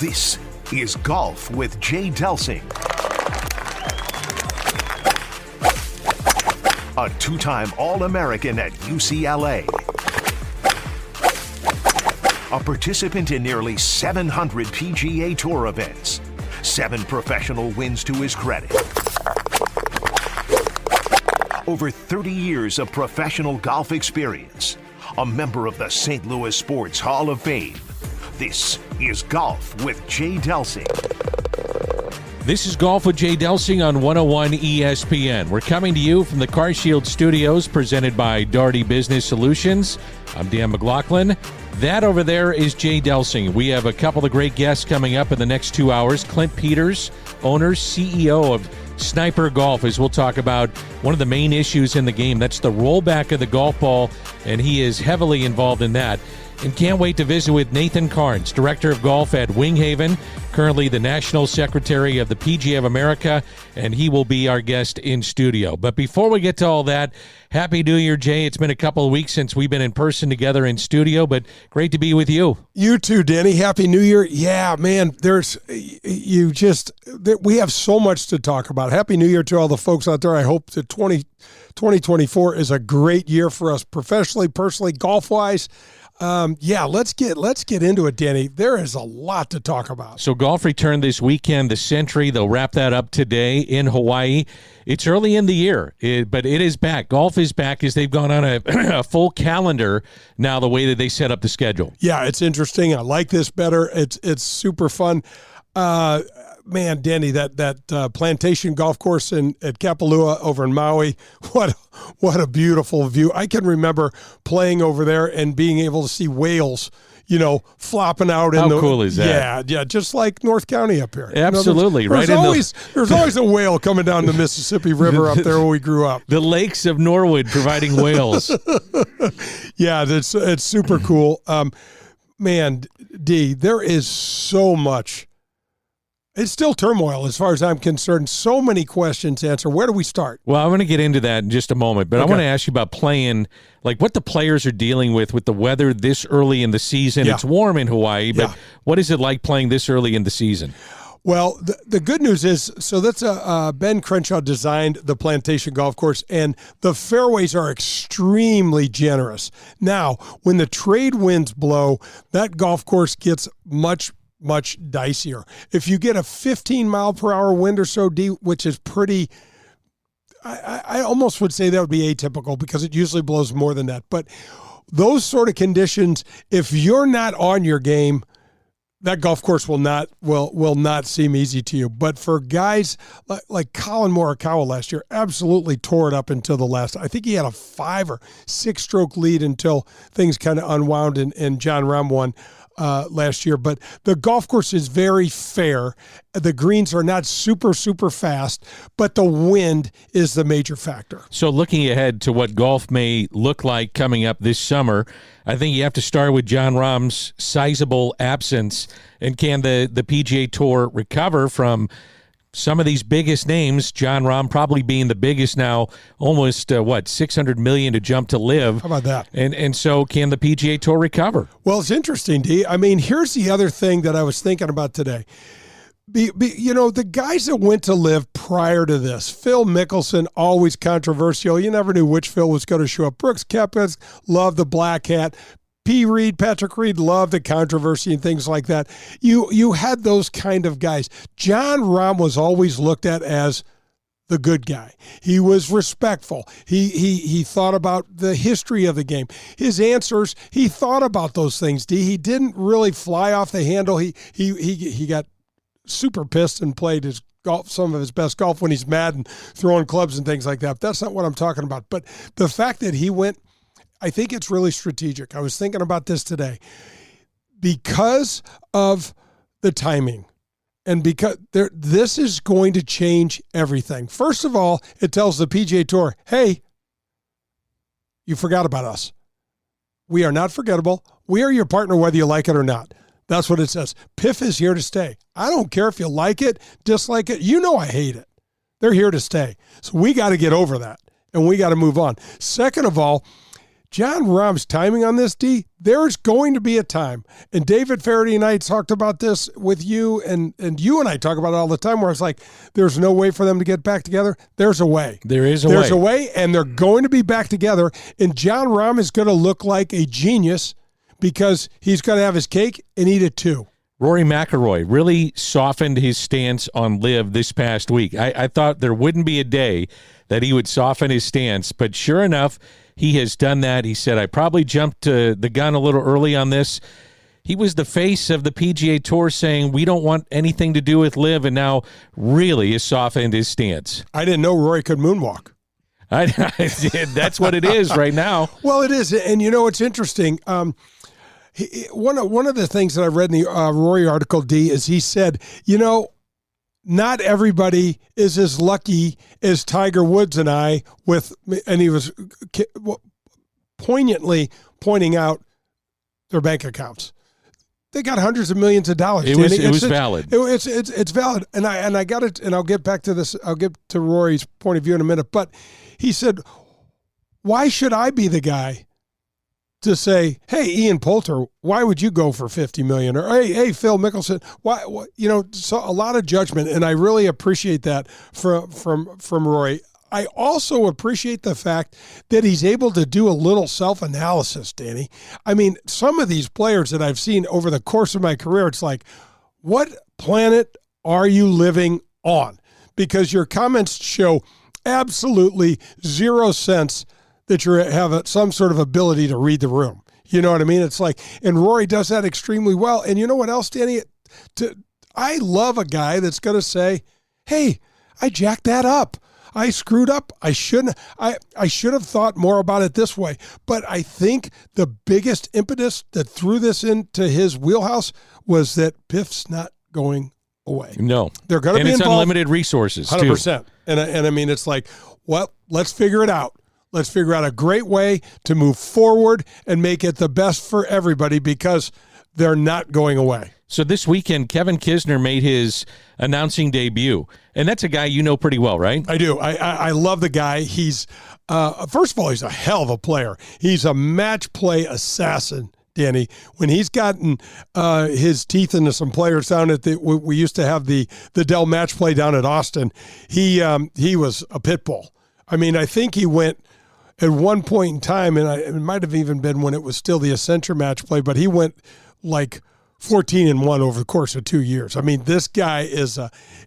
This is Golf with Jay Delsing. A two-time All-American at UCLA. A participant in nearly 700 PGA Tour events. 7 professional wins to his credit. Over 30 years of professional golf experience. A member of the St. Louis Sports Hall of Fame. This is Golf with Jay Delsing. This is Golf with Jay Delsing on 101 ESPN. We're coming to you from the CarShield Studios presented by Daugherty Business Solutions. I'm Dan McLaughlin. That over there is Jay Delsing. We have a couple of great guests coming up in the next 2 hours. Clint Peters, owner, CEO of Sniper Golf, as we'll talk about one of the main issues in the game. That's the rollback of the golf ball, and he is heavily involved in that. And can't wait to visit with Nathan Charnes, Director of Golf at Winghaven, currently the National Secretary of the PGA of America, and he will be our guest in studio. But before we get to all that, Happy New Year, Jay. It's been a couple of weeks since we've been in person together in studio, but great to be with you. You too, Danny. Happy New Year. Yeah, man, we have so much to talk about. Happy New Year to all the folks out there. I hope that 2024 is a great year for us professionally, personally, golf-wise. Let's get into it, Danny. There is a lot to talk about. So golf returned this weekend, the Century. They'll wrap that up today in Hawaii. It's early in the year, but it is back. Golf is back as they've gone on a full calendar now, the way that they set up the schedule. Yeah, it's interesting. I like this better. It's super fun. Man, Danny, that plantation golf course at Kapalua over in Maui, what a beautiful view. I can remember playing over there and being able to see whales, flopping out. How cool is that? Yeah, just like North County up here. Absolutely. There's always a whale coming down the Mississippi River up there where we grew up. The lakes of Norwood providing whales. Yeah, it's super cool. Man, D, there is so much. It's still turmoil as far as I'm concerned. So many questions to answer. Where do we start? Well, I'm going to get into that in just a moment, but okay. I want to ask you about playing, like what the players are dealing with the weather this early in the season. Yeah. It's warm in Hawaii, but what is it like playing this early in the season? Well, the good news is, so that's Ben Crenshaw designed the Plantation Golf Course, and the fairways are extremely generous. Now, when the trade winds blow, that golf course gets much dicier. If you get a 15-mile-per-hour wind or so, which is pretty, I almost would say that would be atypical because it usually blows more than that. But those sort of conditions, if you're not on your game, that golf course will not seem easy to you. But for guys like Colin Morikawa last year, absolutely tore it up until the last. I think he had a 5 or 6 stroke lead until things kind of unwound and John Rahm won last year. But the golf course is very fair. The greens are not super fast, but the wind is the major factor. So looking ahead to what golf may look like coming up this summer, I think you have to start with John Rahm's sizable absence. And can the PGA Tour recover from some of these biggest names, John Rahm probably being the biggest now, almost, $600 million to jump to live. How about that? And so can the PGA Tour recover? Well, it's interesting, D. I mean, here's the other thing that I was thinking about today. The guys that went to live prior to this, Phil Mickelson, always controversial. You never knew which Phil was going to show up. Brooks Koepka loved the black hat. Patrick Reed loved the controversy and things like that. You had those kind of guys. John Rahm was always looked at as the good guy. He was respectful. He thought about the history of the game. His answers, he thought about those things. He didn't really fly off the handle. He got super pissed and played some of his best golf when he's mad and throwing clubs and things like that. That's not what I'm talking about. But the fact that he went, I think it's really strategic. I was thinking about this today. Because of the timing and because this is going to change everything. First of all, it tells the PGA Tour, hey, you forgot about us. We are not forgettable. We are your partner whether you like it or not. That's what it says. PIF is here to stay. I don't care if you like it, dislike it. You know I hate it. They're here to stay. So we got to get over that, and we got to move on. Second of all, Jon Rahm's timing on this, D, there's going to be a time. And David Faraday and I talked about this with you, and you and I talk about it all the time, where it's like, there's no way for them to get back together. There's a way. There's a way, and they're going to be back together. And Jon Rahm is going to look like a genius because he's going to have his cake and eat it too. Rory McIlroy really softened his stance on LIV this past week. I thought there wouldn't be a day that he would soften his stance, but sure enough, he has done that. He said, I probably jumped the gun a little early on this. He was the face of the PGA Tour saying, we don't want anything to do with LIV, and now really has softened his stance. I didn't know Rory could moonwalk. I did. That's what it is right now. Well, it is. And, it's interesting. One of the things that I read in the Rory article, D, is he said, not everybody is as lucky as Tiger Woods and I and he was poignantly pointing out their bank accounts. They got hundreds of millions of dollars. It was valid. It's valid. And I got it. And I'll get back to this. I'll get to Rory's point of view in a minute. But he said, why should I be the guy to say, hey, Ian Poulter, why would you go for $50 million? Or hey, Phil Mickelson, why? So a lot of judgment, and I really appreciate that from Rory. I also appreciate the fact that he's able to do a little self-analysis, Danny. I mean, some of these players that I've seen over the course of my career, it's like, what planet are you living on? Because your comments show absolutely zero sense that you have some sort of ability to read the room. You know what I mean? It's like, and Rory does that extremely well. And you know what else, Danny? I love a guy that's going to say, hey, I jacked that up. I screwed up. I shouldn't. I should have thought more about it this way. But I think the biggest impetus that threw this into his wheelhouse was that PIF's not going away. No. They're going to be involved. And it's unlimited resources, 100%. Too. And I mean, it's like, well, let's figure it out. Let's figure out a great way to move forward and make it the best for everybody because they're not going away. So this weekend, Kevin Kisner made his announcing debut, and that's a guy you know pretty well, right? I do. I love the guy. He's, first of all, he's a hell of a player. He's a match play assassin, Danny. When he's gotten his teeth into some players down at we used to have the Dell match play down at Austin, he was a pit bull. I mean, I think he went at one point in time, and it might have even been when it was still the Accenture match play, but he went like 14-1 over the course of 2 years. I mean, this guy is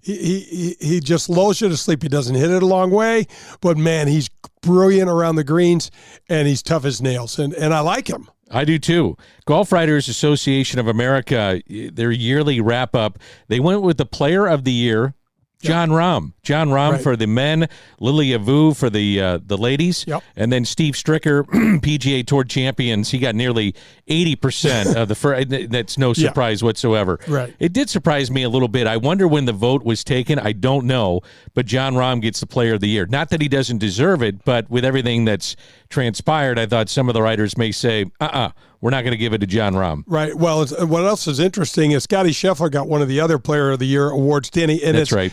he just lulls you to sleep. He doesn't hit it a long way, but man, he's brilliant around the greens, and he's tough as nails, and I like him. I do too. Golf Writers Association of America, their yearly wrap-up, they went with the Player of the Year, Jon Rahm. Jon Rahm for the men, Lilia Vu for the ladies, and then Steve Stricker, PGA Tour champions. He got nearly 80% of the first. That's no surprise whatsoever. Right. It did surprise me a little bit. I wonder when the vote was taken. I don't know, but Jon Rahm gets the Player of the Year. Not that he doesn't deserve it, but with everything that's transpired, I thought some of the writers may say, we're not going to give it to Jon Rahm. Right. Well, what else is interesting is Scotty Scheffler got one of the other Player of the Year awards, Danny. And that's right.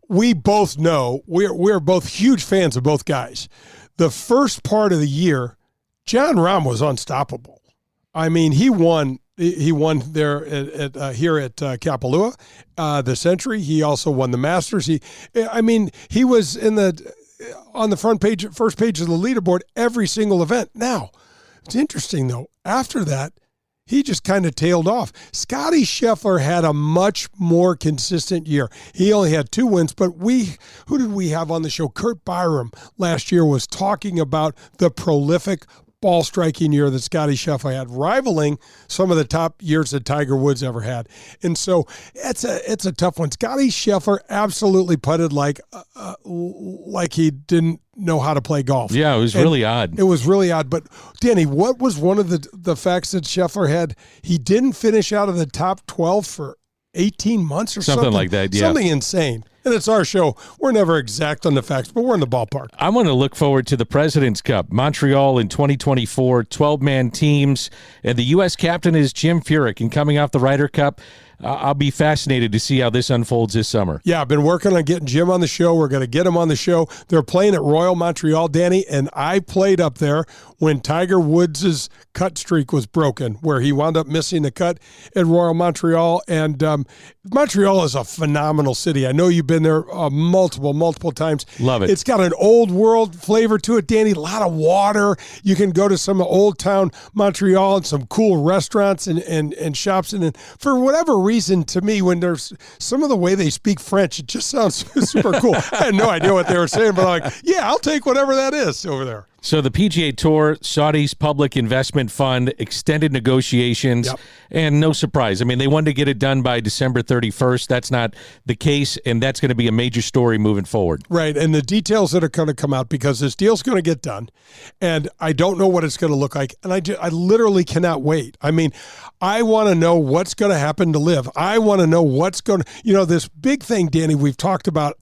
We both know we're both huge fans of both guys. The first part of the year, Jon Rahm was unstoppable. I mean, he won there here at Kapalua, the Century. He also won the Masters. He was on the first page of the leaderboard every single event. Now, it's interesting though. After that, he just kind of tailed off. Scotty Scheffler had a much more consistent year. He only had 2 wins, but who did we have on the show? Kurt Byram last year was talking about the prolific ball striking year that Scotty Scheffler had, rivaling some of the top years that Tiger Woods ever had. And so it's a tough one. Scotty Scheffler absolutely putted like he didn't know how to play golf. Yeah, it was really odd. It was really odd. But Danny, what was one of the facts that Scheffler had? He didn't finish out of the top 12 for 18 months or something like that. Yeah, something insane. And it's our show. We're never exact on the facts, but we're in the ballpark. I want to look forward to the President's Cup, Montreal in 2024, 12-man teams, and the U.S. captain is Jim Furyk. And coming off the Ryder Cup, I'll be fascinated to see how this unfolds this summer. Yeah, I've been working on getting Jim on the show. We're going to get him on the show. They're playing at Royal Montreal, Danny, and I played up there when Tiger Woods' cut streak was broken, where he wound up missing the cut at Royal Montreal. And Montreal is a phenomenal city. I know you've been there multiple times. Love it. It's got an old world flavor to it, Danny. A lot of water. You can go to some old town Montreal and some cool restaurants and shops. And for whatever reason, to me, when there's some of the way they speak French, it just sounds super cool. I had no idea what they were saying, but I'm like, yeah, I'll take whatever that is over there. So the PGA Tour, Saudi's public investment fund, extended negotiations, and no surprise. I mean, they wanted to get it done by December 31st. That's not the case, and that's going to be a major story moving forward. Right, and the details that are going to come out, because this deal's going to get done, and I don't know what it's going to look like, and I literally cannot wait. I mean, I want to know what's going to happen to Liv. I want to know what's going to, this big thing, Danny, we've talked about,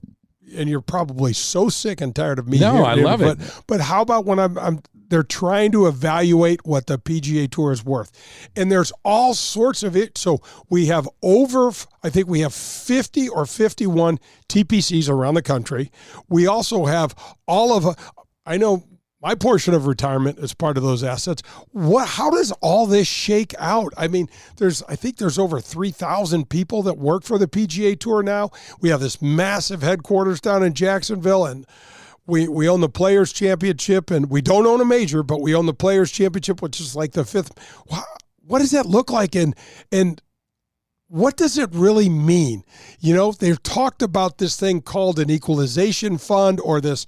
and you're probably so sick and tired of me. No, I love it. But how about when they're trying to evaluate what the PGA Tour is worth, and there's all sorts of it. So we have I think we have 50 or 51 TPCs around the country. We also have I know my portion of retirement is part of those assets. How does all this shake out? I mean, I think there's over 3,000 people that work for the PGA Tour now. We have this massive headquarters down in Jacksonville, and we own the Players Championship, and we don't own a major, but we own the Players Championship, which is like the fifth. What does that look like? And what does it really mean? They've talked about this thing called an equalization fund, or this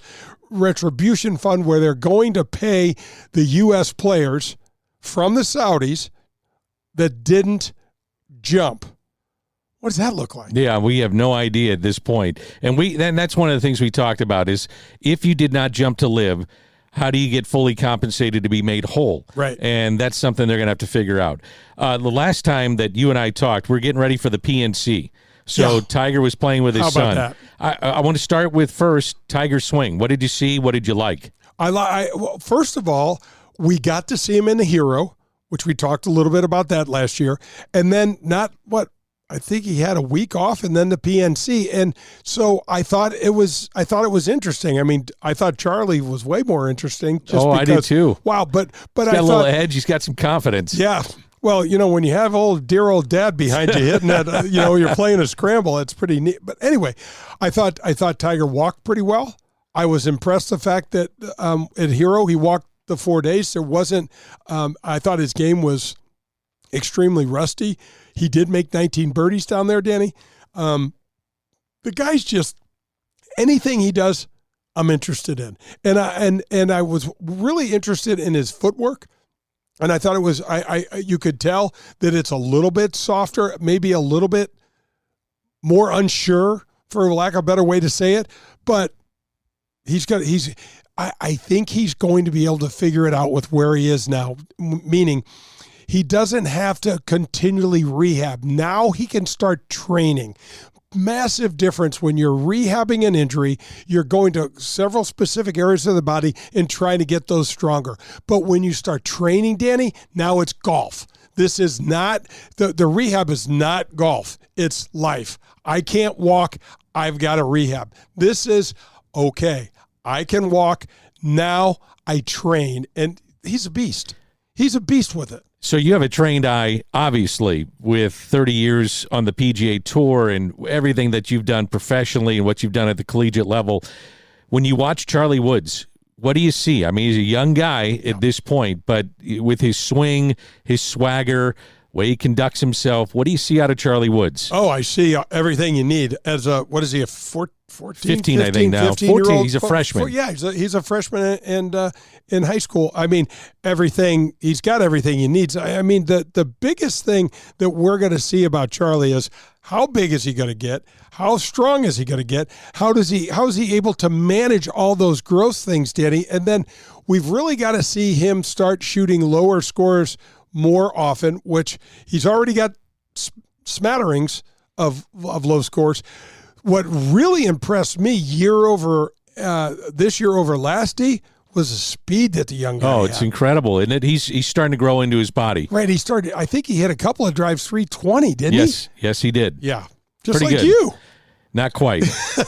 retribution fund, where they're going to pay the U.S. players from the Saudis that didn't jump. What does that look like? Yeah, we have no idea at this point. And that's one of the things we talked about is, if you did not jump to live, how do you get fully compensated to be made whole? Right. And that's something they're going to have to figure out. The last time that you and I talked, we're getting ready for the PNC. So Tiger was playing with his son. That? I want to start with first Tiger's swing. What did you see? What did you like? Well, first of all, we got to see him in the Hero, which we talked a little bit about that last year, and then I think he had a week off, and then the PNC, and so I thought it was interesting. I mean, I thought Charlie was way more interesting. I did too. Wow, but he's got a little edge. He's got some confidence. Yeah. Well, when you have dear old dad behind you hitting that, you're playing a scramble, it's pretty neat. But anyway, I thought Tiger walked pretty well. I was impressed the fact that at Hero he walked the 4 days. There wasn't. I thought his game was extremely rusty. He did make 19 birdies down there, Danny. The guy's just, anything he does, I'm interested in, and I was really interested in his footwork. And I thought it was, you could tell that it's a little bit softer, maybe a little bit more unsure, for lack of a better way to say it. But I think he's going to be able to figure it out with where he is now, meaning he doesn't have to continually rehab. Now he can start training. Massive difference when you're rehabbing an injury. You're going to several specific areas of the body and trying to get those stronger. But when you start training, Danny, now it's golf. This is not, the rehab is not golf. It's life. I can't walk. I've got to rehab. This is, okay, I can walk. Now I train. And he's a beast. He's a beast with it. So you have a trained eye, obviously, with 30 years on the PGA Tour and everything that you've done professionally and what you've done at the collegiate level. When you watch Charlie Woods, what do you see? I mean, he's a young guy at this point, but with his swing, his swagger, way he conducts himself, what do you see out of Charlie Woods? Oh, I see everything you need as what is he, a 14, 15, I think now. 14, he's a freshman. He's a freshman and in high school. I mean, he's got everything he needs. I mean, the biggest thing that we're going to see about Charlie is, how big is he going to get? How strong is he going to get? How is he able to manage all those growth things, Danny? And then we've really got to see him start shooting lower scores more often, which he's already got smatterings of low scores. What really impressed me this year over last D was the speed that the young guy had. It's incredible, isn't it? He's starting to grow into his body. Right, I think he hit a couple of drives 320, didn't he? Yes, he did. Yeah, just pretty like good. you. Not quite.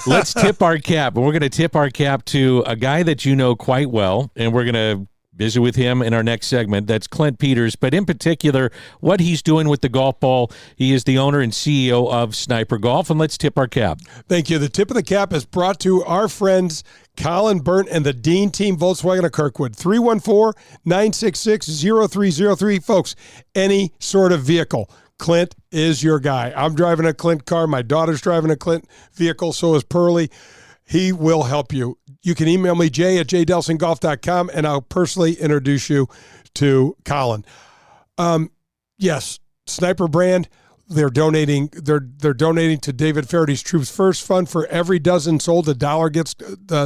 Let's tip our cap, and we're going to tip our cap to a guy that you know quite well, and we're going to visit with him in our next segment. That's Clint Peters, but in particular, what he's doing with the golf ball. He is the owner and CEO of Sniper Golf, and let's tip our cap. Thank you. The tip of the cap is brought to our friends Colin Burnt and the Dean Team Volkswagen of Kirkwood. 314-966-0303. Folks, any sort of vehicle, Clint is your guy. I'm driving a Clint car. My daughter's driving a Clint vehicle. So is Pearlie. He will help you. You can email me, jay@jdelsingolf.com, and I'll personally introduce you to Colin. Yes, Sniper brand, they're donating to David Farady's Troops First Fund. For every dozen sold, $1 gets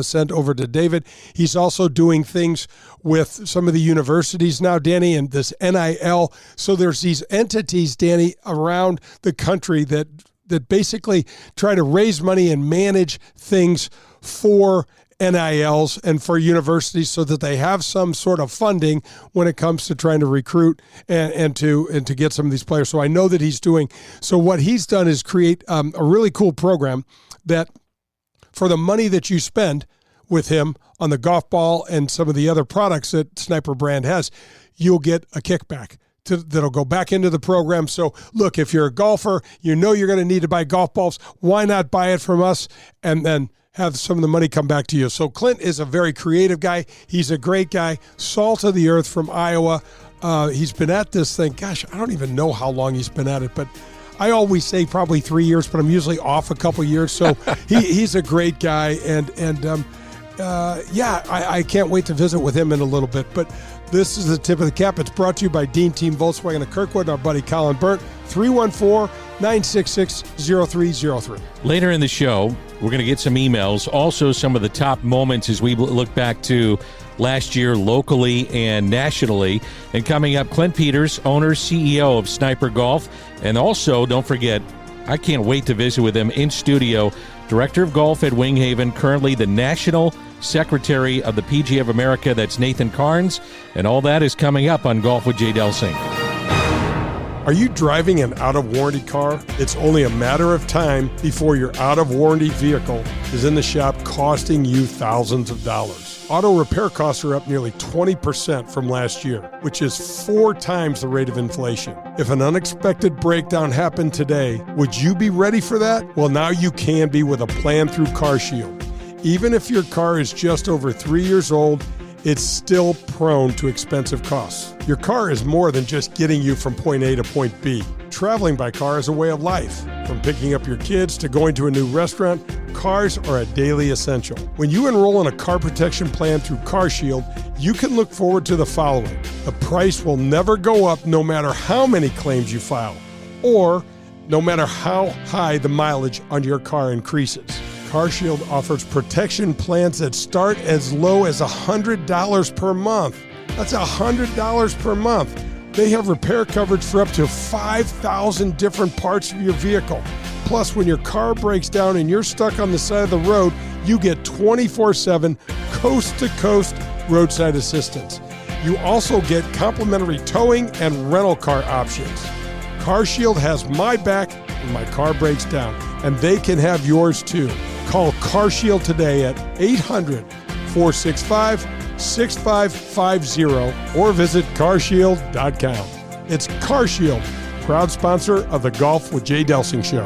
sent over to David. He's also doing things with some of the universities now, Danny, and this NIL. So there's these entities, Danny, around the country that basically try to raise money and manage things for NILs and for universities so that they have some sort of funding when it comes to trying to recruit and to get some of these players. So I know that he's doing. So what he's done is create a really cool program that for the money that you spend with him on the golf ball and some of the other products that Sniper brand has, you'll get a kickback that'll go back into the program. So look, if you're a golfer, you know you're going to need to buy golf balls. Why not buy it from us and then have some of the money come back to you? So Clint is a very creative guy. He's a great guy, salt of the earth from Iowa. He's been at this thing. Gosh, I don't even know how long he's been at it, but I always say probably 3 years, but I'm usually off a couple years. So he's a great guy. I can't wait to visit with him in a little bit. But this is the tip of the cap. It's brought to you by Dean Team Volkswagen of Kirkwood and our buddy Colin Burnt. 314-966-0303. Later in the show, we're going to get some emails, also some of the top moments as we look back to last year locally and nationally. And coming up, Clint Peters, owner, CEO of Sniper Golf. And also, don't forget, I can't wait to visit with him in studio, Director of Golf at Winghaven, currently the National Secretary of the PGA of America. That's Nathan Charnes. And all that is coming up on Golf with Jay Delsing. Are you driving an out-of-warranty car? It's only a matter of time before your out-of-warranty vehicle is in the shop costing you thousands of dollars. Auto repair costs are up nearly 20% from last year, which is 4 times the rate of inflation. If an unexpected breakdown happened today, would you be ready for that? Well, now you can be with a plan through CarShield. Even if your car is just over 3 years old, it's still prone to expensive costs. Your car is more than just getting you from point A to point B. Traveling by car is a way of life. From picking up your kids to going to a new restaurant, cars are a daily essential. When you enroll in a car protection plan through CarShield, you can look forward to the following. The price will never go up no matter how many claims you file, or no matter how high the mileage on your car increases. CarShield offers protection plans that start as low as $100 per month. That's $100 per month. They have repair coverage for up to 5,000 different parts of your vehicle. Plus, when your car breaks down and you're stuck on the side of the road, you get 24/7 coast-to-coast roadside assistance. You also get complimentary towing and rental car options. CarShield has my back when my car breaks down, and they can have yours too. Call CarShield today at 800-465-6550 or visit carshield.com. It's CarShield, proud sponsor of the Golf with Jay Delsing show.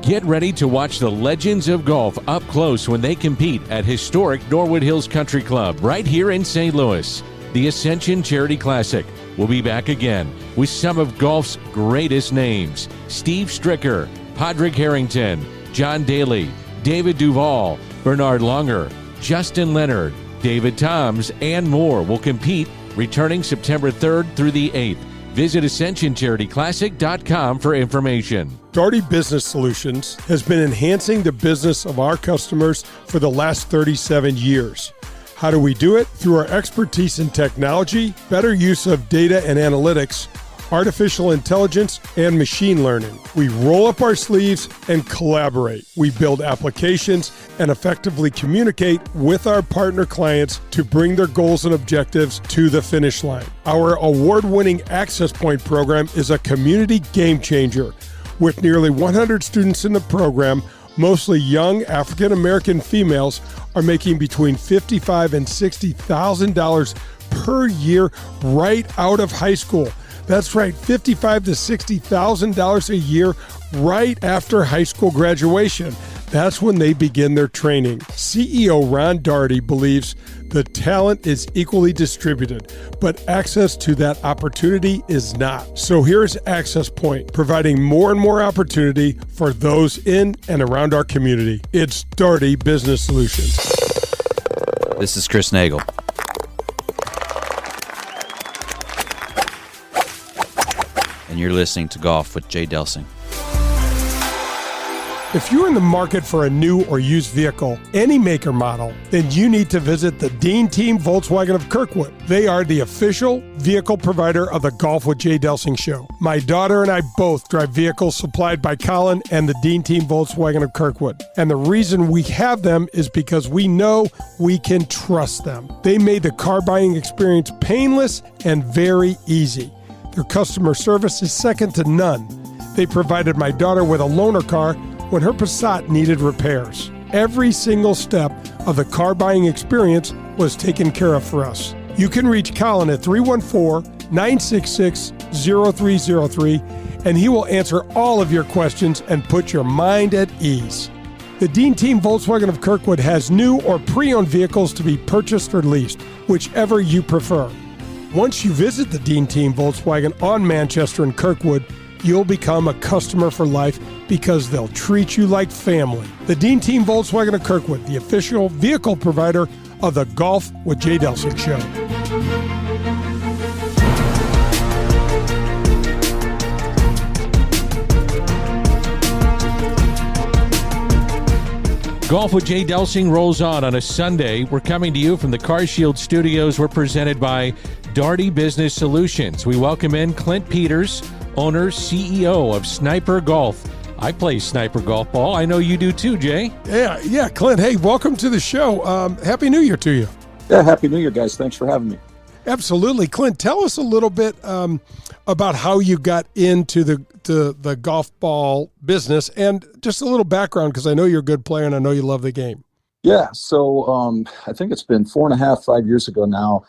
Get ready to watch the legends of golf up close when they compete at historic Norwood Hills Country Club right here in St. Louis. The Ascension Charity Classic will be back again with some of golf's greatest names. Steve Stricker, Padraig Harrington, John Daly, David Duval, Bernard Longer, Justin Leonard, David Toms, and more will compete returning September 3rd through the 8th. Visit AscensionCharityClassic.com for information. Daugherty Business Solutions has been enhancing the business of our customers for the last 37 years. How do we do it? Through our expertise in technology, better use of data and analytics, artificial intelligence, and machine learning. We roll up our sleeves and collaborate. We build applications and effectively communicate with our partner clients to bring their goals and objectives to the finish line. Our award-winning Access Point program is a community game changer. With nearly 100 students in the program, Mostly young African-American females are making between $55,000 and $60,000 per year right out of high school. That's right, $55,000 to $60,000 a year right after high school graduation. That's when they begin their training. CEO Ron Daugherty believes the talent is equally distributed, but access to that opportunity is not. So here's Access Point, providing more and more opportunity for those in and around our community. It's Daugherty Business Solutions. This is Chris Nagel. And you're listening to Golf with Jay Delsing. If you're in the market for a new or used vehicle, any make or model, then you need to visit the Dean Team Volkswagen of Kirkwood. They are the official vehicle provider of the Golf with Jay Delsing show. My daughter and I both drive vehicles supplied by Colin and the Dean Team Volkswagen of Kirkwood. And the reason we have them is because we know we can trust them. They made the car buying experience painless and very easy. Their customer service is second to none. They provided my daughter with a loaner car when her Passat needed repairs. Every single step of the car buying experience was taken care of for us. You can reach Colin at 314-966-0303, and he will answer all of your questions and put your mind at ease. The Dean Team Volkswagen of Kirkwood has new or pre-owned vehicles to be purchased or leased, whichever you prefer. Once you visit the Dean Team Volkswagen on Manchester and Kirkwood, you'll become a customer for life because they'll treat you like family. The Dean Team Volkswagen of Kirkwood, the official vehicle provider of the Golf with Jay Delsing show. Golf with Jay Delsing rolls on a Sunday. We're coming to you from the Car Shield Studios. We're presented by Daugherty Business Solutions. We welcome in Clint Peters, owner, CEO of Sniper Golf. I play Sniper Golf ball. I know you do too, Jay. Yeah, Clint. Hey, welcome to the show. Happy New Year to you. Yeah, Happy New Year, guys. Thanks for having me. Absolutely. Clint, tell us a little bit about how you got into the golf ball business and just a little background, because I know you're a good player and I know you love the game. Yeah, so I think it's been 5 years ago now.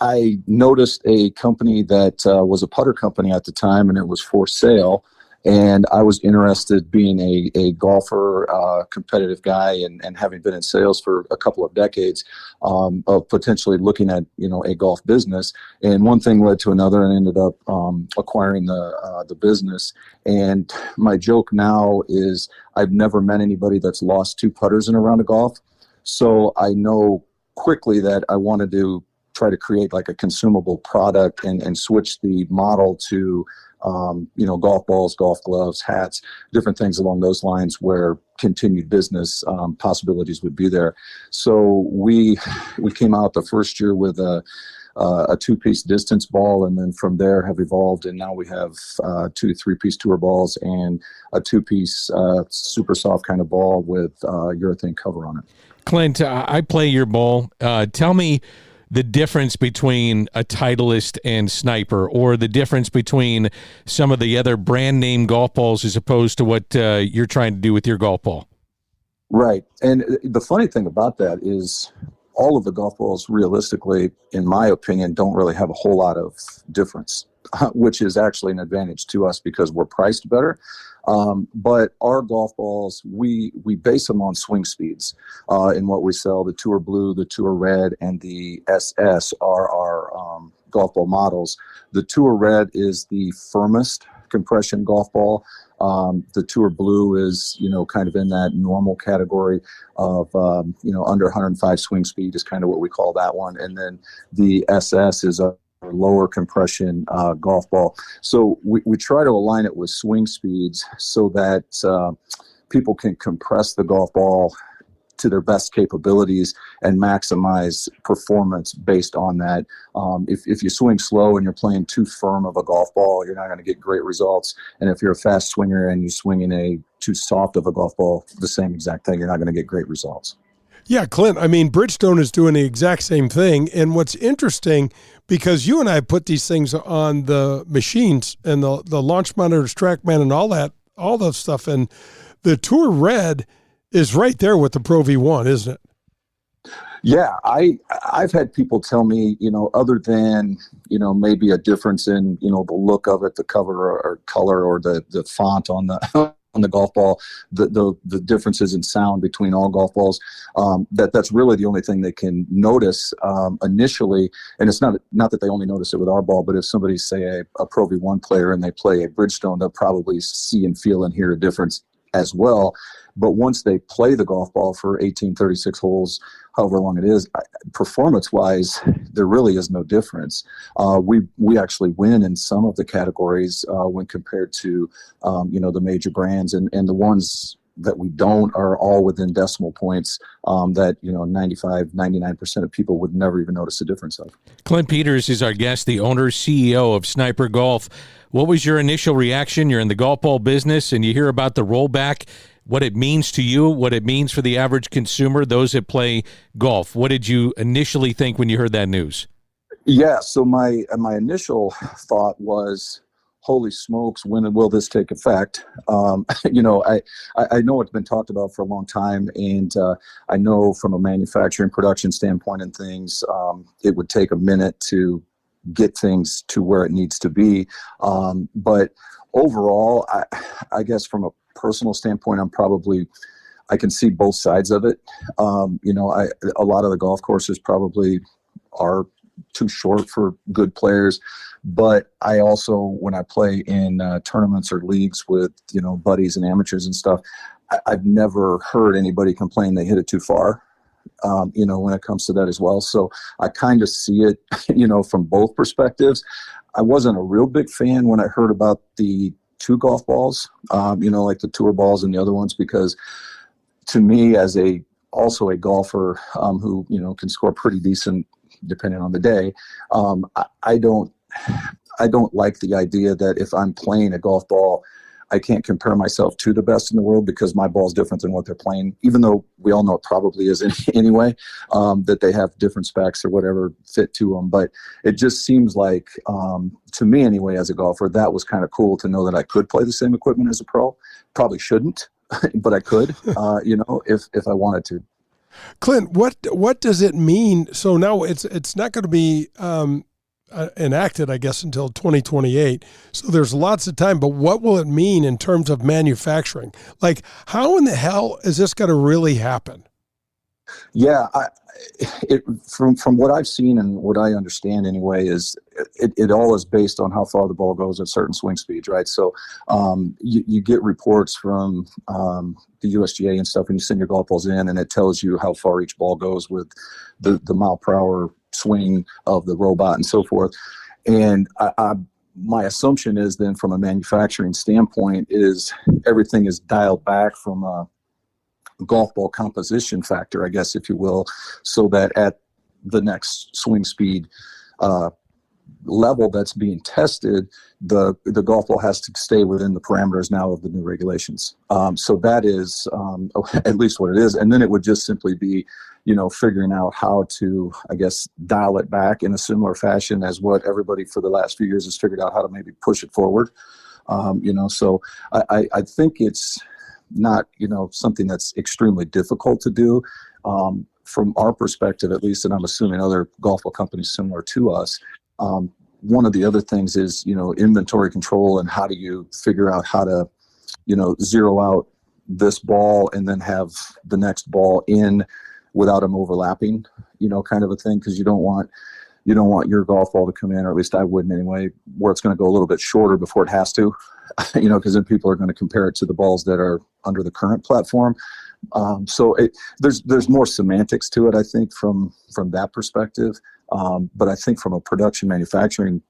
I noticed a company that was a putter company at the time, and it was for sale. And I was interested, being a golfer, competitive guy, and having been in sales for a couple of decades, of potentially looking at a golf business. And one thing led to another, and I ended up acquiring the business. And my joke now is I've never met anybody that's lost two putters in a round of golf. So I know quickly that I wanted to try to create like a consumable product and switch the model to golf balls, golf gloves, hats, different things along those lines where continued business possibilities would be there. So we came out the first year with a two-piece distance ball, and then from there have evolved, and now we have 2 3-piece tour balls and a 2-piece super soft kind of ball with urethane cover on it. Clint, I play your ball. Tell me the difference between a Titleist and Sniper, or the difference between some of the other brand name golf balls as opposed to what you're trying to do with your golf ball. Right. And the funny thing about that is all of the golf balls, realistically, in my opinion, don't really have a whole lot of difference, which is actually an advantage to us because we're priced better. But our golf balls, we base them on swing speeds in what we sell. The Tour Blue, the Tour Red, and the SS are our golf ball models. The Tour Red is the firmest compression golf ball. The Tour Blue is, kind of in that normal category of, under 105 swing speed is kind of what we call that one. And then the SS is a lower compression golf ball. So we try to align it with swing speeds so that people can compress the golf ball to their best capabilities and maximize performance based on that. If you swing slow and you're playing too firm of a golf ball, you're not going to get great results. And if you're a fast swinger and you swing in a too soft of a golf ball, the same exact thing, you're not going to get great results. Yeah, Clint, Bridgestone is doing the exact same thing. And what's interesting, because you and I put these things on the machines and the launch monitors, TrackMan, and all that stuff, and the Tour Red is right there with the Pro V1, isn't it? Yeah, I've had people tell me, other than, maybe a difference in, the look of it, the cover or color or the font on the on the golf ball, the differences in sound between all golf balls, that's really the only thing they can notice initially. And it's not that they only notice it with our ball, but if somebody's, say, a Pro V1 player and they play a Bridgestone, they'll probably see and feel and hear a difference as well. But once they play the golf ball for 18, 36 holes, however long it is, performance-wise, there really is no difference. We actually win in some of the categories when compared to, the major brands, and the ones that we don't are all within decimal points that, 95, 99% of people would never even notice the difference of. Clint Peters is our guest, the owner, CEO of Sniper Golf. What was your initial reaction? You're in the golf ball business and you hear about the rollback, what it means to you, what it means for the average consumer, those that play golf. What did you initially think when you heard that news? Yeah, so my initial thought was, holy smokes, when will this take effect? I know it's been talked about for a long time, and I know from a manufacturing production standpoint and things, it would take a minute to get things to where it needs to be. But overall, I guess from a personal standpoint, I can see both sides of it. A lot of the golf courses probably are too short for good players, but I also, when I play in tournaments or leagues with buddies and amateurs and stuff, I've never heard anybody complain they hit it too far. When it comes to that as well. So I kind of see it, from both perspectives. I wasn't a real big fan when I heard about the two golf balls, like the tour balls and the other ones, because to me, as also a golfer who, can score pretty decent depending on the day, I don't like the idea that if I'm playing a golf ball, I can't compare myself to the best in the world because my ball's different than what they're playing, even though we all know it probably is anyway, that they have different specs or whatever fit to them. But it just seems like, to me anyway, as a golfer, that was kind of cool to know that I could play the same equipment as a pro. Probably shouldn't, but I could, if I wanted to. Clint, what does it mean? So now it's not going to be enacted, I guess, until 2028. So there's lots of time, but what will it mean in terms of manufacturing? Like, how in the hell is this going to really happen? Yeah, from what I've seen and what I understand anyway, is it all is based on how far the ball goes at certain swing speeds, right? So you get reports from the USGA and stuff, and you send your golf balls in, and it tells you how far each ball goes with the mile per hour swing of the robot and so forth. And my assumption is then, from a manufacturing standpoint, is everything is dialed back from a golf ball composition factor, I guess, if you will, so that at the next swing speed level that's being tested, the golf ball has to stay within the parameters now of the new regulations. So that is at least what it is. And then it would just simply be, figuring out how to, I guess, dial it back in a similar fashion as what everybody for the last few years has figured out how to maybe push it forward. So I think it's not, something that's extremely difficult to do. From our perspective, at least, and I'm assuming other golf ball companies similar to us, one of the other things is, inventory control, and how do you figure out how to, zero out this ball and then have the next ball in without them overlapping, kind of a thing, because you don't want your golf ball to come in, or at least I wouldn't anyway, where it's going to go a little bit shorter before it has to, because then people are going to compare it to the balls that are under the current platform. So there's more semantics to it, I think, from that perspective. But I think from a production manufacturing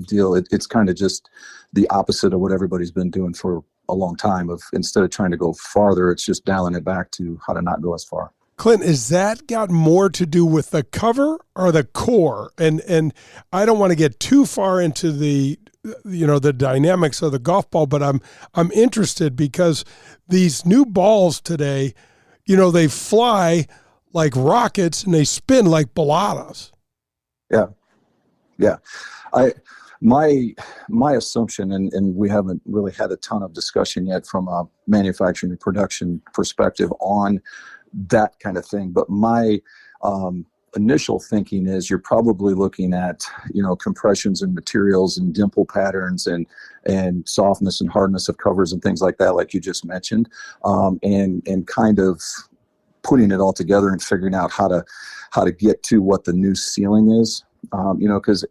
deal, it's kind of just the opposite of what everybody's been doing for a long time. Of, instead of trying to go farther, it's just dialing it back to how to not go as far. Clint, is that got more to do with the cover or the core? And I don't want to get too far into the dynamics of the golf ball, but I'm interested because these new balls today, they fly like rockets and they spin like baladas. Yeah. My assumption, and we haven't really had a ton of discussion yet from a manufacturing and production perspective on that kind of thing, but my initial thinking is you're probably looking at, compressions and materials and dimple patterns and softness and hardness of covers and things like that, like you just mentioned, and kind of putting it all together and figuring out how to get to what the new ceiling is. Because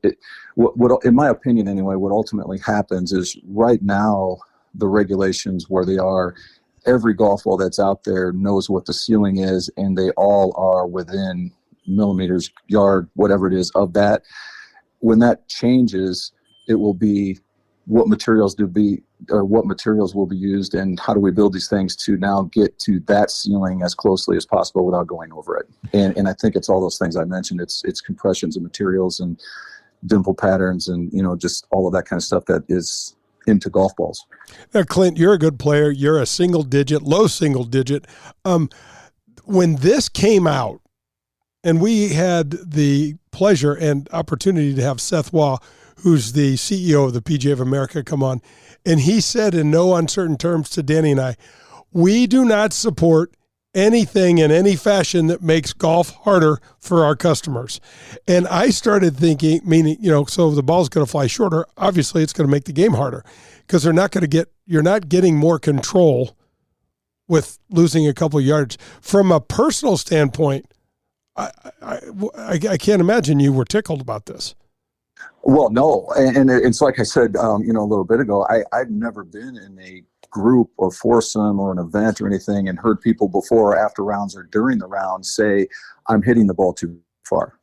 what in my opinion anyway, what ultimately happens is right now the regulations where they are, every golf ball that's out there knows what the ceiling is, and they all are within millimeters, yard, whatever it is of that. When that changes, it will be what materials will be used, and how do we build these things to now get to that ceiling as closely as possible without going over it. And I think it's all those things I mentioned. It's compressions and materials and dimple patterns and just all of that kind of stuff that is into golf balls. Now, Clint, you're a good player. You're a low single digit. When this came out, and we had the pleasure and opportunity to have Seth Waugh, who's the CEO of the PGA of America, come on, and he said in no uncertain terms to Danny and I, we do not support anything in any fashion that makes golf harder for our customers. And I started thinking, so if the ball's going to fly shorter, obviously it's going to make the game harder, because you're not getting more control with losing a couple yards. From a personal standpoint, I can't imagine you were tickled about this. Well, no. And it's like I said, a little bit ago, I've never been in a group or foursome or an event or anything and heard people before or after rounds or during the round say, I'm hitting the ball too far.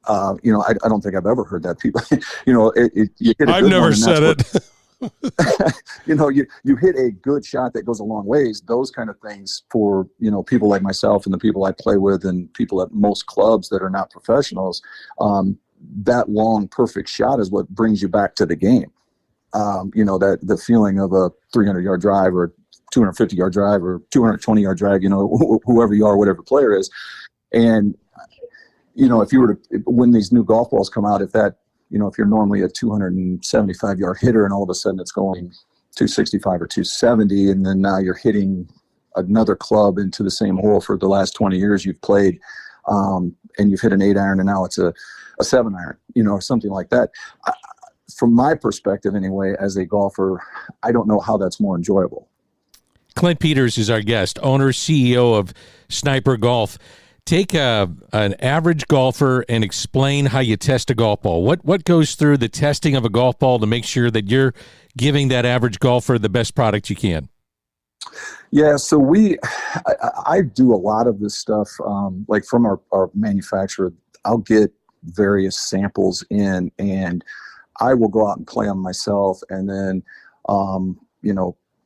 I don't think I've ever heard that. People, you hit a I've never said it. You hit a good shot that goes a long ways. Those kind of things for, people like myself and the people I play with and people at most clubs that are not professionals, that long, perfect shot is what brings you back to the game. That the feeling of a 300-yard drive or 250-yard drive or 220-yard drag, whoever you are, whatever player is. And, if you were to, when these new golf balls come out, if you're normally a 275-yard hitter and all of a sudden it's going 265 or 270, and then now you're hitting another club into the same hole for the last 20 years you've played, and you've hit an 8-iron and now it's a 7-iron, or something like that. From my perspective anyway, as a golfer, I don't know how that's more enjoyable. Clint Peters is our guest, owner, CEO of Sniper Golf. Take an average golfer and explain how you test a golf ball. What goes through the testing of a golf ball to make sure that you're giving that average golfer the best product you can? Yeah, so I do a lot of this stuff, like from our manufacturer. I'll get various samples in, and I will go out and play them myself, and then,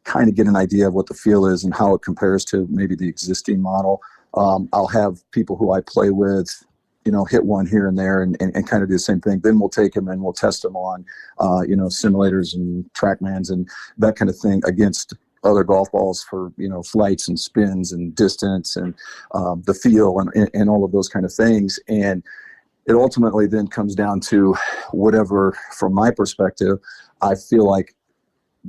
kind of get an idea of what the feel is and how it compares to maybe the existing model. I'll have people who I play with, hit one here and there and kind of do the same thing. Then we'll take them and we'll test them on, simulators and TrackMans and that kind of thing against other golf balls for, flights and spins and distance and the feel and all of those kind of things. And it ultimately then comes down to whatever, from my perspective, I feel like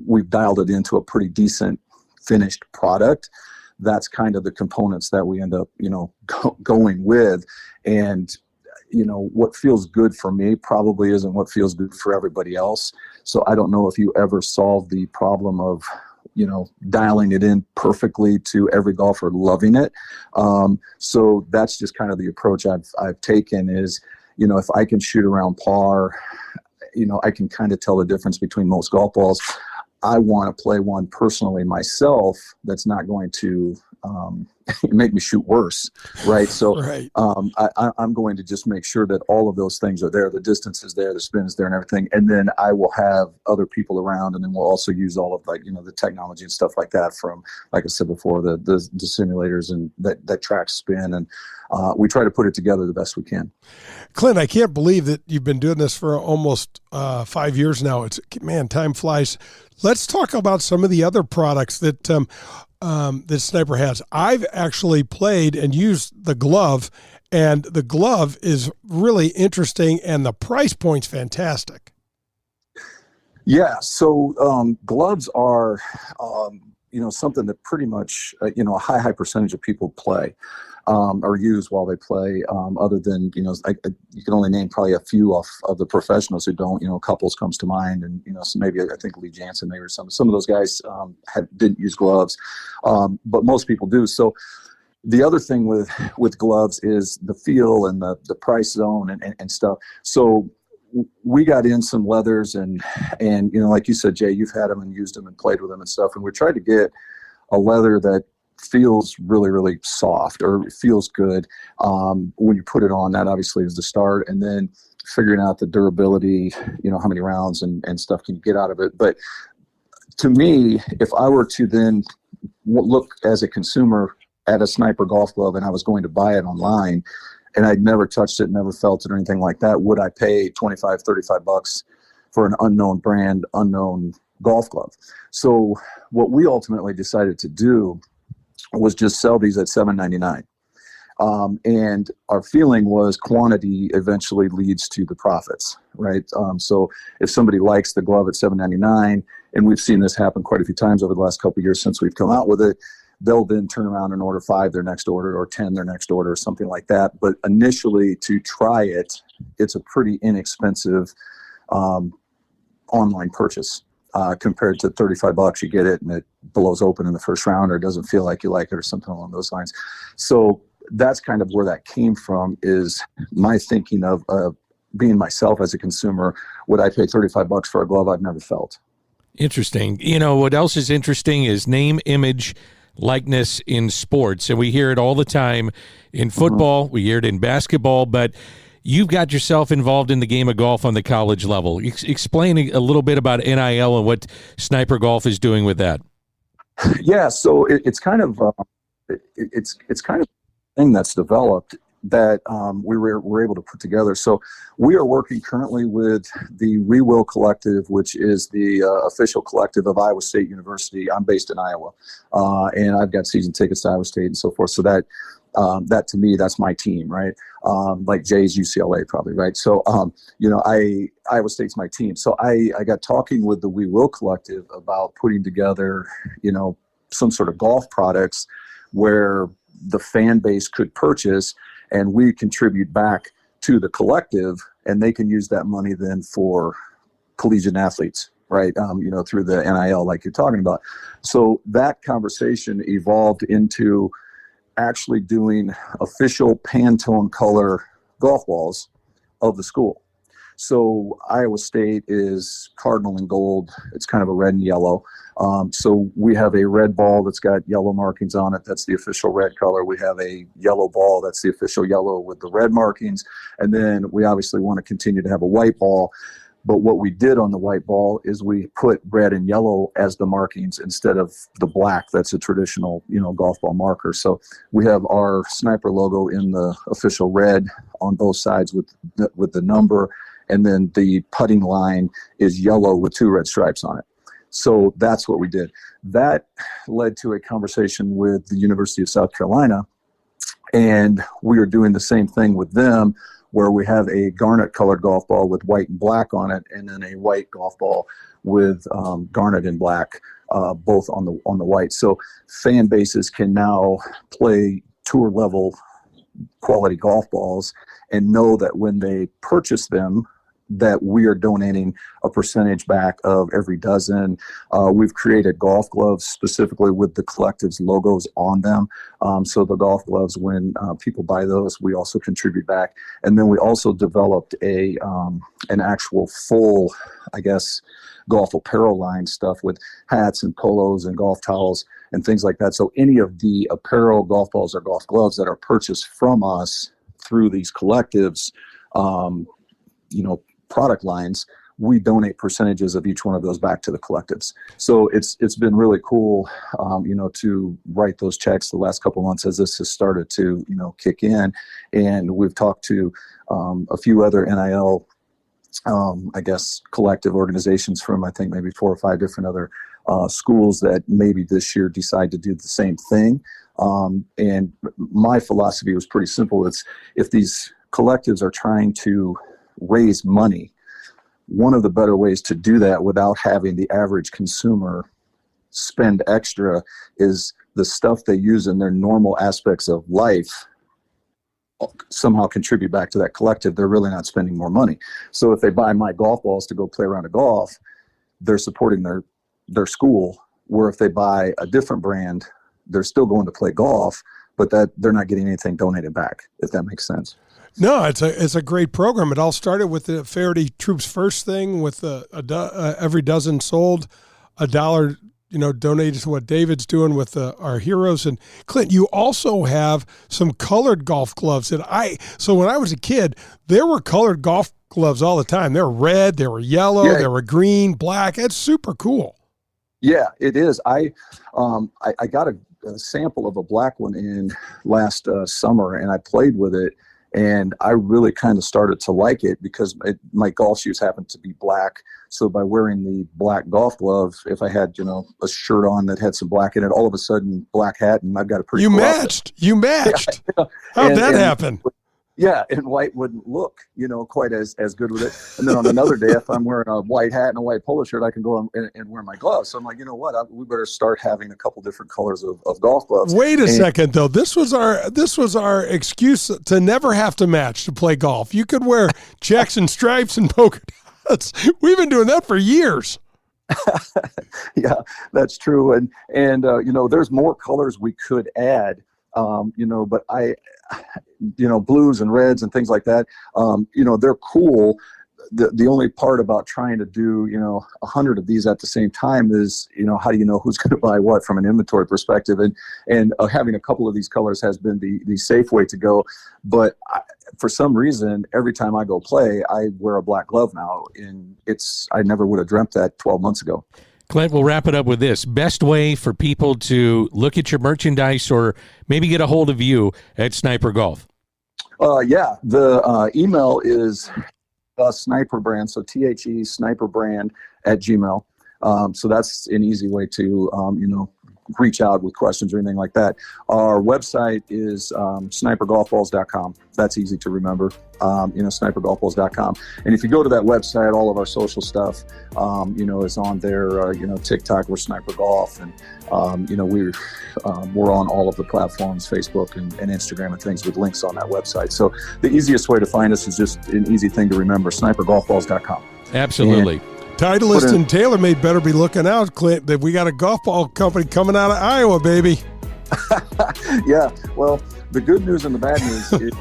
we've dialed it into a pretty decent finished product. That's kind of the components that we end up, going with. And, what feels good for me probably isn't what feels good for everybody else. So I don't know if you ever solve the problem of, dialing it in perfectly to every golfer loving it. So that's just kind of the approach I've taken is, if I can shoot around par, I can kind of tell the difference between most golf balls. I want to play one personally myself that's not going to make me shoot worse, right? So right. I'm going to just make sure that all of those things are there. The distance is there, the spin is there and everything. And then I will have other people around, and then we'll also use all of the technology and stuff like that from, like I said before, the simulators and that track spin. And we try to put it together the best we can. Clint, I can't believe that you've been doing this for almost 5 years now. Time flies. Let's talk about some of the other products that that Sniper has. I've actually played and used the glove, and the glove is really interesting, and the price point's fantastic. Yeah. So gloves are, something that pretty much, a high percentage of people play or use while they play. Other than, you can only name probably a few of the professionals who don't. Couples comes to mind, and so maybe I think Lee Jansen, maybe some of those guys didn't use gloves, but most people do. So the other thing with gloves is the feel and the price zone and stuff. So we got in some leathers and like you said, Jay, you've had them and used them and played with them and stuff. And we tried to get a leather that feels really, really soft or feels good when you put it on. That obviously is the start. And then figuring out the durability, how many rounds and stuff can you get out of it. But to me, if I were to then look as a consumer at a Sniper golf glove and I was going to buy it online, and I'd never touched it, never felt it or anything like that, would I pay $25, $35 for an unknown brand, unknown golf glove? So what we ultimately decided to do was just sell these at $7.99. And our feeling was quantity eventually leads to the profits, right? So if somebody likes the glove at $7.99, and we've seen this happen quite a few times over the last couple of years since we've come out with it, they'll then turn around and order 5 their next order or 10 their next order or something like that. But initially, to try it, it's a pretty inexpensive online purchase compared to $35. You get it and it blows open in the first round, or it doesn't feel like you like it, or something along those lines. So that's kind of where that came from, is my thinking of being myself as a consumer. Would I pay $35 for a glove I've never felt? Interesting. What else is interesting is name, image, likeness in sports. And we hear it all the time in football. We hear it in basketball, but you've got yourself involved in the game of golf on the college level. Explain a little bit about NIL and what Sniper Golf is doing with that. Yeah. So it's kind of, it's kind of a thing that's developed that we were able to put together. So we are working currently with the We Will Collective, which is the official collective of Iowa State University. I'm based in Iowa, and I've got season tickets to Iowa State and so forth. So that to me, that's my team, right? Like Jay's UCLA probably, right? So, Iowa State's my team. So I got talking with the We Will Collective about putting together, some sort of golf products where the fan base could purchase, and we contribute back to the collective, and they can use that money then for collegiate athletes, right? Through the NIL, like you're talking about. So that conversation evolved into actually doing official Pantone color golf balls of the school. So Iowa State is cardinal and gold. It's kind of a red and yellow. So we have a red ball that's got yellow markings on it. That's the official red color. We have a yellow ball. That's the official yellow with the red markings. And then we obviously want to continue to have a white ball. But what we did on the white ball is we put red and yellow as the markings instead of the black. That's a traditional, golf ball marker. So we have our Sniper logo in the official red on both sides with the number. And then the putting line is yellow with 2 red stripes on it. So that's what we did. That led to a conversation with the University of South Carolina, and we are doing the same thing with them, where we have a garnet colored golf ball with white and black on it, and then a white golf ball with garnet and black, both on the white. So fan bases can now play tour level quality golf balls and know that when they purchase them, that we are donating a percentage back of every dozen. We've created golf gloves specifically with the collective's logos on them. So the golf gloves, when people buy those, we also contribute back. And then we also developed an actual full, golf apparel line stuff with hats and polos and golf towels and things like that. So any of the apparel, golf balls, or golf gloves that are purchased from us through these collectives, product lines, we donate percentages of each one of those back to the collectives. So it's been really cool, to write those checks the last couple of months as this has started to, kick in. And we've talked to a few other NIL, collective organizations from, I think, maybe 4 or 5 different other schools that maybe this year decide to do the same thing. And my philosophy was pretty simple. It's if these collectives are trying to raise money, one of the better ways to do that without having the average consumer spend extra is the stuff they use in their normal aspects of life somehow contribute back to that collective. They're really not spending more money. So if they buy my golf balls to go play around a golf, they're supporting their school, where if they buy a different brand, they're still going to play golf, but that they're not getting anything donated back, if that makes sense. No, it's a great program. It all started with the Faraday Troops First thing, with every dozen sold, $1, donated to what David's doing with our heroes. And Clint, you also have some colored golf gloves so when I was a kid, there were colored golf gloves all the time. They were red, they were yellow, they were green, black. It's super cool. Yeah, it is. I got a sample of a black one in last summer, and I played with it, and I really kind of started to like it because my golf shoes happen to be black. So by wearing the black golf glove, if I had, a shirt on that had some black in it, all of a sudden black hat, and I've got a pretty You cool matched. outfit. You matched. How'd that happen? Yeah, and white wouldn't look, quite as good with it. And then on another day, if I'm wearing a white hat and a white polo shirt, I can go and wear my gloves. So I'm like, you know what? We better start having a couple different colors of golf gloves. Wait a second, though. This was our excuse to never have to match to play golf. You could wear checks and stripes and polka dots. We've been doing that for years. Yeah, that's true. And there's more colors we could add. But blues and reds and things like that, they're cool. The only part about trying to do, 100 of these at the same time is, how do you know who's going to buy what from an inventory perspective? And having a couple of these colors has been the safe way to go. But for some reason, every time I go play, I wear a black glove now. And I never would have dreamt that 12 months ago. Clint, we'll wrap it up with this. Best way for people to look at your merchandise or maybe get a hold of you at Sniper Golf? The email is Sniper Brand, so THE Sniper Brand @gmail. So that's an easy way to, reach out with questions or anything like that. Our website is snipergolfballs.com. That's easy to remember, snipergolfballs.com. And if you go to that website, all of our social stuff, is on there. TikTok, we're Sniper Golf, and we're on all of the platforms, Facebook and Instagram and things, with links on that website. So the easiest way to find us is just an easy thing to remember: snipergolfballs.com. Absolutely. Titleist and TaylorMade better be looking out, Clint, that we got a golf ball company coming out of Iowa, baby. Yeah, well, the good news and the bad news is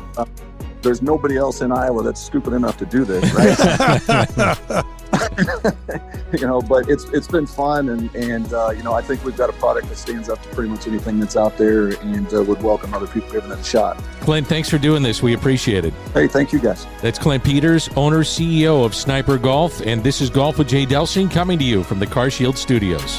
there's nobody else in Iowa that's stupid enough to do this, right? But it's been fun, and I think we've got a product that stands up to pretty much anything that's out there, and would welcome other people giving it a shot. Clint, thanks for doing this. We appreciate it. Hey, thank you, guys. That's Clint Peters, owner, CEO of Sniper Golf, and this is Golf with Jay Delsing, coming to you from the Car Shield Studios.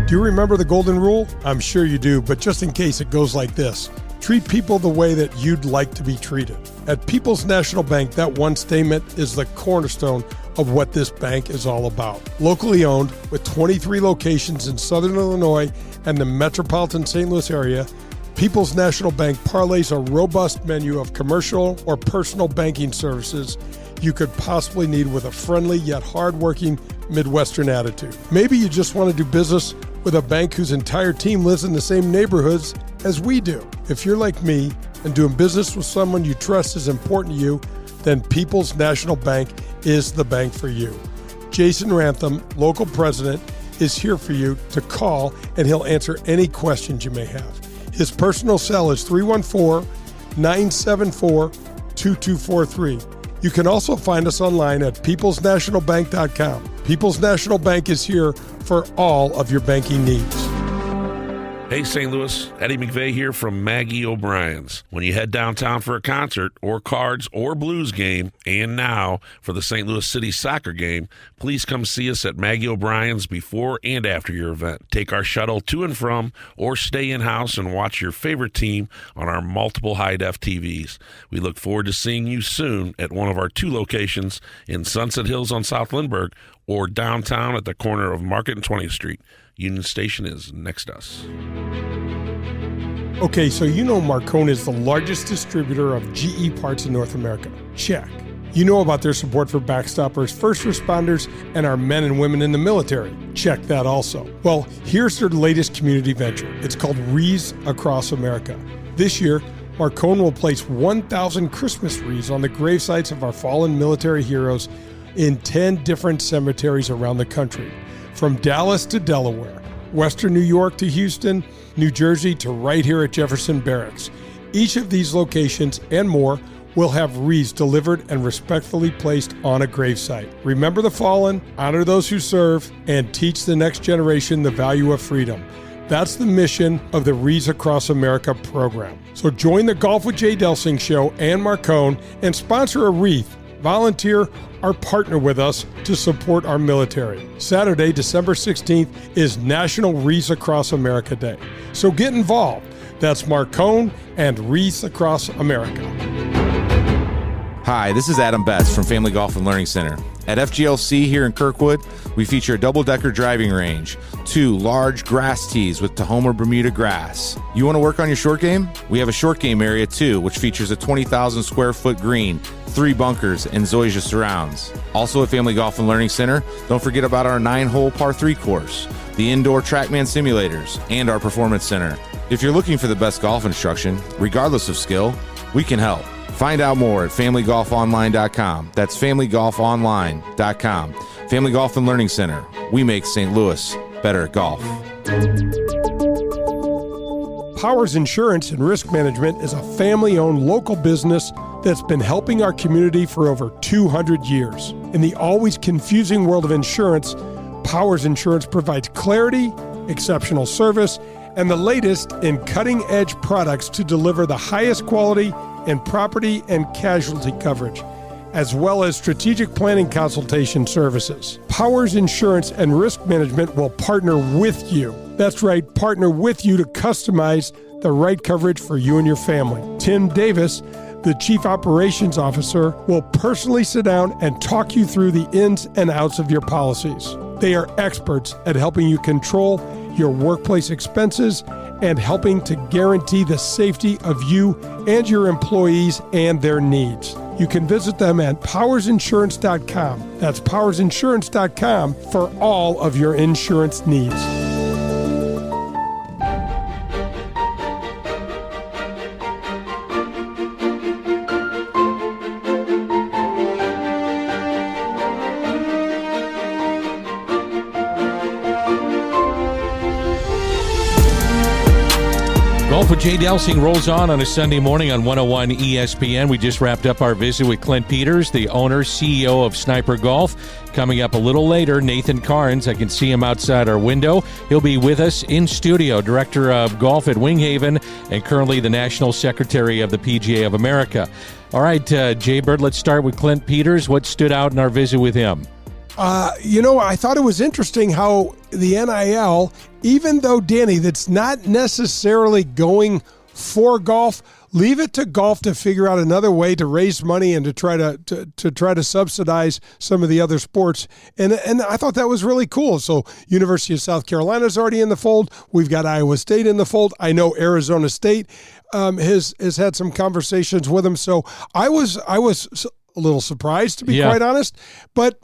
Do you remember the golden rule? I'm sure you do, but just in case, it goes like this. Treat people the way that you'd like to be treated. At People's National Bank, that one statement is the cornerstone of what this bank is all about. Locally owned, with 23 locations in Southern Illinois and the metropolitan St. Louis area, People's National Bank parlays a robust menu of commercial or personal banking services you could possibly need, with a friendly yet hardworking Midwestern attitude. Maybe you just want to do business with a bank whose entire team lives in the same neighborhoods as we do. If you're like me and doing business with someone you trust is important to you, then People's National Bank is the bank for you. Jason Rantham, local president, is here for you to call, and he'll answer any questions you may have. His personal cell is 314-974-2243. You can also find us online at peoplesnationalbank.com. People's National Bank is here for all of your banking needs. Hey, St. Louis, Eddie McVeigh here from Maggie O'Brien's. When you head downtown for a concert or Cards or Blues game, and now for the St. Louis City soccer game, please come see us at Maggie O'Brien's before and after your event. Take our shuttle to and from, or stay in-house and watch your favorite team on our multiple high-def TVs. We look forward to seeing you soon at one of our 2 locations in Sunset Hills on South Lindbergh, or downtown at the corner of Market and 20th Street. Union Station is next to us. Okay, so you know Marcone is the largest distributor of GE parts in North America. Check. You know about their support for backstoppers, first responders, and our men and women in the military. Check that also. Well, here's their latest community venture. It's called Wreaths Across America. This year, Marcone will place 1,000 Christmas wreaths on the gravesites of our fallen military heroes in 10 different cemeteries around the country, from Dallas to Delaware, Western New York to Houston, New Jersey to right here at Jefferson Barracks. Each of these locations and more will have wreaths delivered and respectfully placed on a gravesite. Remember the fallen, honor those who serve, and teach the next generation the value of freedom. That's the mission of the Wreaths Across America program. So join the Golf with Jay Delsing show and Marcone and sponsor a wreath, volunteer, or partner with us to support our military. Saturday, December 16th is National Wreaths Across America Day. So get involved. That's Marcone and Wreaths Across America. Hi, this is Adam Betts from Family Golf and Learning Center. At FGLC here in Kirkwood, we feature a double-decker driving range, 2 large grass tees with Tahoma Bermuda grass. You want to work on your short game? We have a short game area too, which features a 20,000 square foot green, 3 bunkers, and Zoysia surrounds. Also at Family Golf and Learning Center, don't forget about our 9-hole par 3 course, the indoor TrackMan simulators, and our performance center. If you're looking for the best golf instruction, regardless of skill, we can help. Find out more at FamilyGolfOnline.com. That's FamilyGolfOnline.com. Family Golf and Learning Center. We make St. Louis better at golf. Powers Insurance and Risk Management is a family-owned local business that's been helping our community for over 200 years. In the always confusing world of insurance, Powers Insurance provides clarity, exceptional service, and the latest in cutting-edge products to deliver the highest quality in property and casualty coverage, as well as strategic planning consultation services. Powers Insurance and Risk Management will partner with you. That's right, partner with you to customize the right coverage for you and your family. Tim Davis, the Chief Operations Officer, will personally sit down and talk you through the ins and outs of your policies. They are experts at helping you control your workplace expenses and helping to guarantee the safety of you and your employees and their needs. You can visit them at powersinsurance.com. That's powersinsurance.com for all of your insurance needs. Golf with Jay Delsing rolls on a Sunday morning on 101 ESPN. We just wrapped up our visit with Clint Peters, the owner, CEO of Sniper Golf. Coming up a little later, Nathan Charnes. I can see him outside our window. He'll be with us in studio, director of golf at Winghaven and currently the national secretary of the PGA of America. All right, Jay Bird, let's start with Clint Peters. What stood out in our visit with him? I thought it was interesting how the NIL, even though, Danny, that's not necessarily going for golf, leave it to golf to figure out another way to raise money and to try to subsidize some of the other sports. And I thought that was really cool. So University of South Carolina is already in the fold. We've got Iowa State in the fold. I know Arizona State has had some conversations with them. So I was a little surprised, to be quite honest, but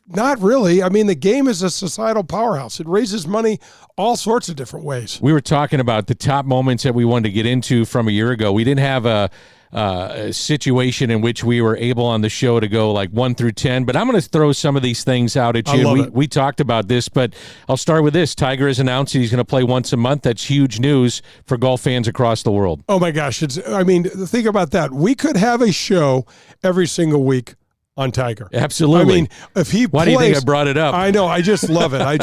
not really. I mean, the game is a societal powerhouse. It raises money all sorts of different ways. We were talking about the top moments that we wanted to get into from a year ago. We didn't have a situation in which we were able on the show to go like 1 through 10, but I'm going to throw some of these things out at you. We talked about this, but I'll start with this. Tiger has announced he's going to play once a month. That's huge news for golf fans across the world. Oh my gosh. Think about that. We could have a show every single week on Tiger. Absolutely. I mean, if he Why do you think I brought it up? I know. I just love it. I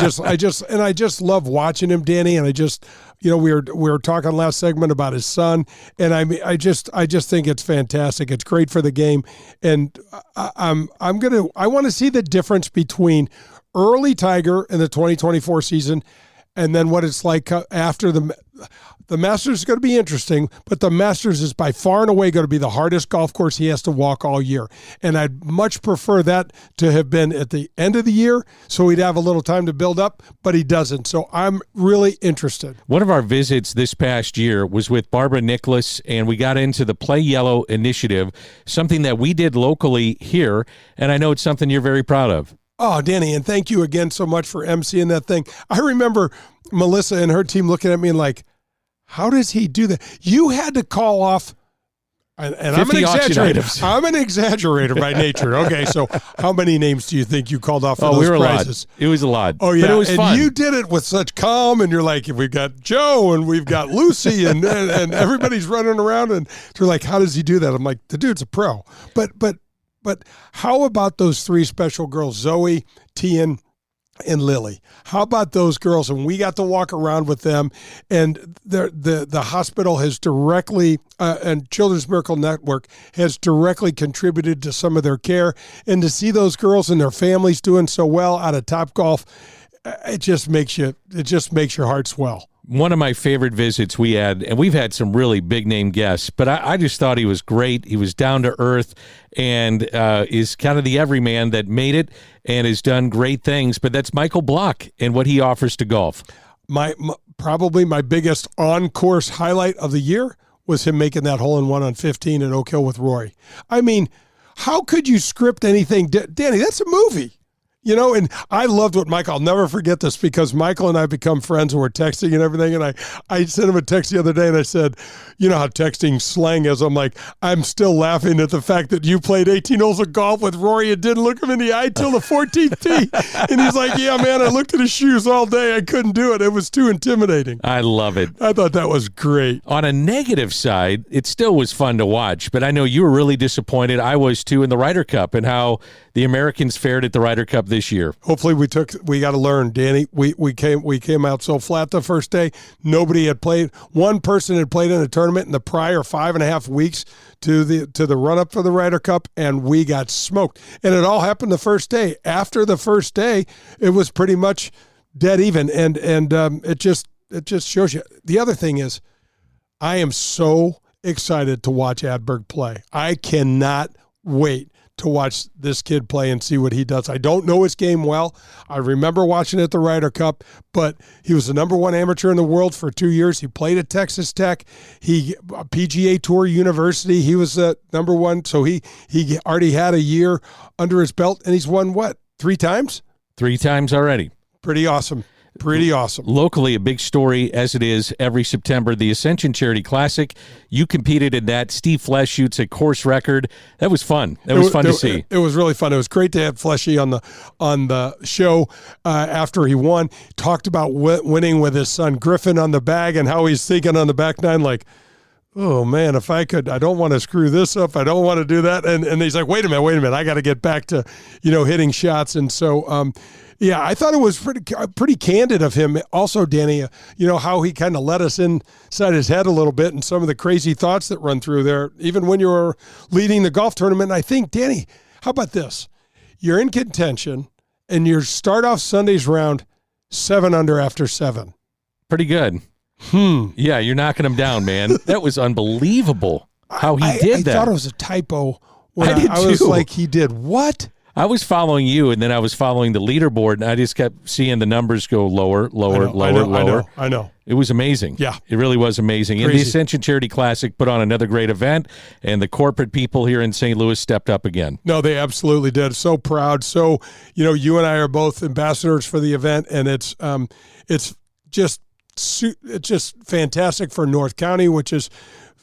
just love watching him, Danny. And we were talking last segment about his son, and I just think it's fantastic. It's great for the game, and I want to see the difference between early Tiger in the 2024 season and then what it's like after the the Masters is going to be interesting, but the Masters is by far and away going to be the hardest golf course he has to walk all year. And I'd much prefer that to have been at the end of the year so he'd have a little time to build up, but he doesn't. So I'm really interested. One of our visits this past year was with Barbara Nicholas, and we got into the Play Yellow initiative, something that we did locally here, and I know it's something you're very proud of. Oh, Danny, and thank you again so much for emceeing that thing. I remember Melissa and her team looking at me and like, how does he do that? You had to call off, and I'm an exaggerator. I'm an exaggerator by nature. Okay, so how many names do you think you called off for those prizes? It was a lot. Oh, yeah. But it was fun. You did it with such calm, and you're like, we've got Joe, and we've got Lucy, and everybody's running around, and you're like, how does he do that? I'm like, the dude's a pro. But how about those three special girls, Zoe, Tian, and Lily? How about those girls? And we got to walk around with them, and the hospital has directly, and Children's Miracle Network has directly contributed to some of their care. And to see those girls and their families doing so well out of Topgolf, it just makes your heart swell. One of my favorite visits we had, and we've had some really big-name guests, but I just thought he was great. He was down to earth and is kind of the everyman that made it and has done great things. But that's Michael Block and what he offers to golf. Probably my biggest on-course highlight of the year was him making that hole-in-one on 15 at Oak Hill with Rory. I mean, how could you script anything? Danny, that's a movie. You know, and I loved what Michael, I'll never forget this because Michael and I become friends and we're texting and everything. And I sent him a text the other day and I said, you know how texting slang is. I'm like, I'm still laughing at the fact that you played 18 holes of golf with Rory and didn't look him in the eye till the 14th tee. And he's like, yeah, man, I looked at his shoes all day. I couldn't do it. It was too intimidating. I love it. I thought that was great. On a negative side, it still was fun to watch, but I know you were really disappointed. I was too in the Ryder Cup and how the Americans fared at the Ryder Cup this year. Hopefully we got to learn, Danny. We came out so flat the first day. Nobody had played. One person had played in a tournament in the prior 5.5 weeks to the run up for the Ryder Cup, and we got smoked. And it all happened the first day. After the first day, it was pretty much dead even, and it just shows you. The other thing is, I am so excited to watch Adberg play. I cannot wait to watch this kid play and see what he does. I don't know his game well. I remember watching it at the Ryder Cup, but he was the number one amateur in the world for 2 years. He played at Texas Tech. PGA Tour University, he was the number one. So he already had a year under his belt, and he's won what, 3 times? 3 times already. Pretty awesome. Pretty awesome. Locally, a big story, as it is every September, the Ascension Charity Classic. You competed in that. Steve Flesh shoots a course record. That was fun. That was fun to see. It was really fun. It was great to have Fleshy on the show after he won. Talked about winning with his son Griffin on the bag and how he's thinking on the back nine like, oh, man, if I could, I don't want to screw this up. I don't want to do that. And he's like, wait a minute. I got to get back to, hitting shots. And so, yeah, I thought it was pretty candid of him. Also, Danny, how he kind of let us inside his head a little bit and some of the crazy thoughts that run through there, even when you were leading the golf tournament. And I think, Danny, how about this? You're in contention, and you start off Sunday's round 7 under after 7. Pretty good. Yeah, you're knocking him down, man. That was unbelievable how he did that. I thought it was a typo when I did I was too. like, he did what? I was following you, and then I was following the leaderboard, and I just kept seeing the numbers go lower. I know. It was amazing. Yeah. It really was amazing. Crazy. And the Ascension Charity Classic put on another great event, and the corporate people here in St. Louis stepped up again. No, they absolutely did. So proud. So, you and I are both ambassadors for the event, and it's just fantastic for North County, which is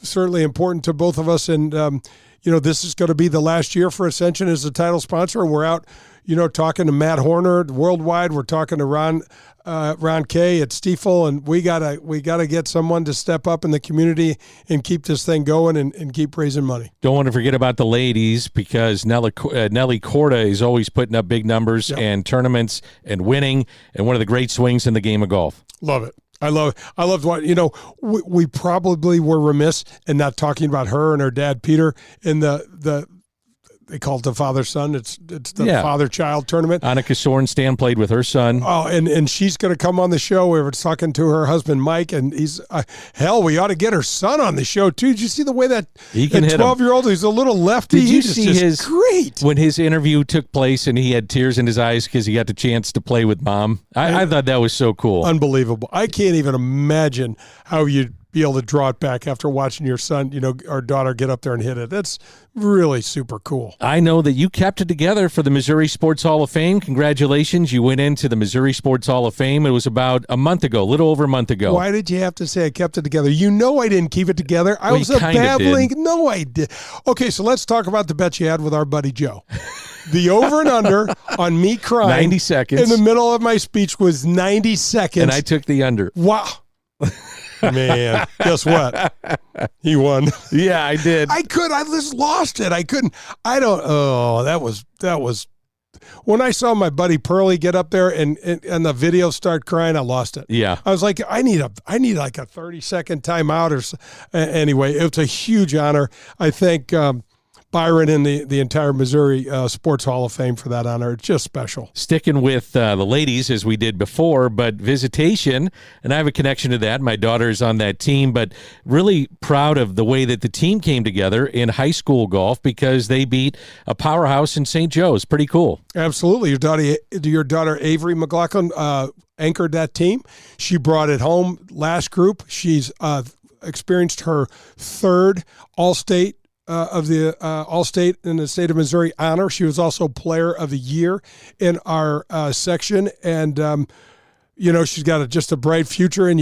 certainly important to both of us. And, this is going to be the last year for Ascension as the title sponsor. We're out, talking to Matt Horner worldwide. We're talking to Ron Kay at Stiefel, and we gotta get someone to step up in the community and keep this thing going and keep raising money. Don't want to forget about the ladies, because Nelly Corda is always putting up big numbers and tournaments and winning, and one of the great swings in the game of golf. Love it. I loved what, we probably were remiss in not talking about her and her dad, Peter, and the they call it the father-son. It's the father-child tournament. Annika Sorenstam played with her son. Oh, and she's going to come on the show. We were talking to her husband, Mike, and he's, hell, we ought to get her son on the show, too. Did you see the way that 12-year-old, he's a little lefty. Did you see his, great. When his interview took place and he had tears in his eyes because he got the chance to play with Mom? I thought that was so cool. Unbelievable. I can't even imagine how you'd be able to draw it back after watching your son, or daughter get up there and hit it. That's really super cool. I know that you kept it together for the Missouri Sports Hall of Fame. Congratulations. You went into the Missouri Sports Hall of Fame. It was about a month ago, a little over a month ago. Why did you have to say I kept it together? You know I didn't keep it together. I was babbling. No, I did. Okay, so let's talk about the bet you had with our buddy Joe. The over and under on me crying 90 seconds. in the middle of my speech was 90 seconds. And I took the under. Wow. Man, guess what? He won. Yeah, I did. I just lost it. I couldn't. That was. When I saw my buddy Pearlie get up there and the video start crying, I lost it. Yeah. I was like, I need like a 30-second timeout anyway. It was a huge honor. I thank Byron and the entire Missouri Sports Hall of Fame for that honor. It's just special. Sticking with the ladies as we did before, but visitation, and I have a connection to that. My daughter's on that team, but really proud of the way that the team came together in high school golf because they beat a powerhouse in St. Joe's. Pretty cool. Absolutely. Your daughter Avery McLaughlin anchored that team. She brought it home last group. She's experienced her third All-State of the All-State in the state of Missouri honor. She was also Player of the Year in our section, and she's got just a bright future. And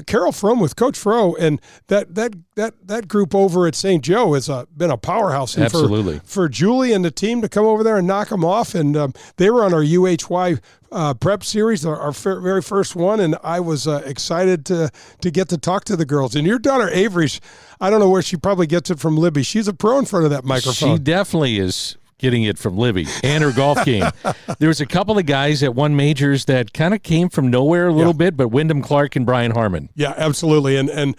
Carol Fromm with Coach Fro, and that group over at St. Joe has been a powerhouse. And absolutely. For Julie and the team to come over there and knock them off, and they were on our UHY prep series, our very first one, and I was excited to get to talk to the girls. And your daughter Avery's, I don't know where she probably gets it from Libby. She's a pro in front of that microphone. She definitely is getting it from Libby and her golf game. There was a couple of guys that won majors that kind of came from nowhere a little bit, but Wyndham Clark and Brian Harmon. Yeah, absolutely. And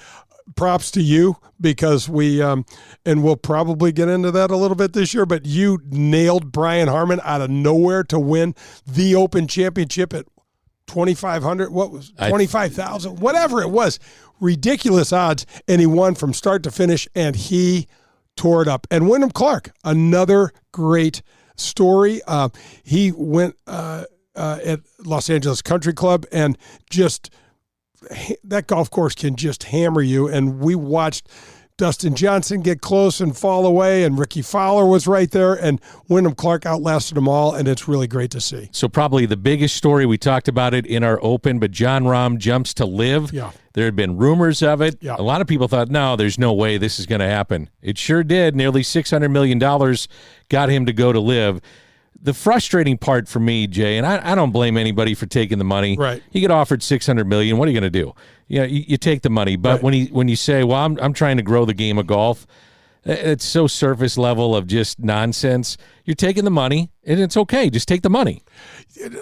props to you because and we'll probably get into that a little bit this year, but you nailed Brian Harmon out of nowhere to win the Open Championship at 2,500. What was 25,000? Whatever it was. Ridiculous odds. And he won from start to finish, and he tore it up. And Wyndham Clark, another great story. He went at Los Angeles Country Club, and just that golf course can just hammer you. And we watched Dustin Johnson get close and fall away, and Ricky Fowler was right there, and Wyndham Clark outlasted them all, and it's really great to see. So probably the biggest story, we talked about it in our Open, but Jon Rahm jumps to live. Yeah. There had been rumors of it. Yeah. A lot of people thought, no, there's no way this is going to happen. It sure did. Nearly $600 million got him to go to live. The frustrating part for me, Jay, and I don't blame anybody for taking the money. Right. You get offered $600 million. What are you going to do? You take the money. But right. when you say, well, I'm trying to grow the game of golf, it's so surface level of just nonsense. You're taking the money, and it's okay. Just take the money.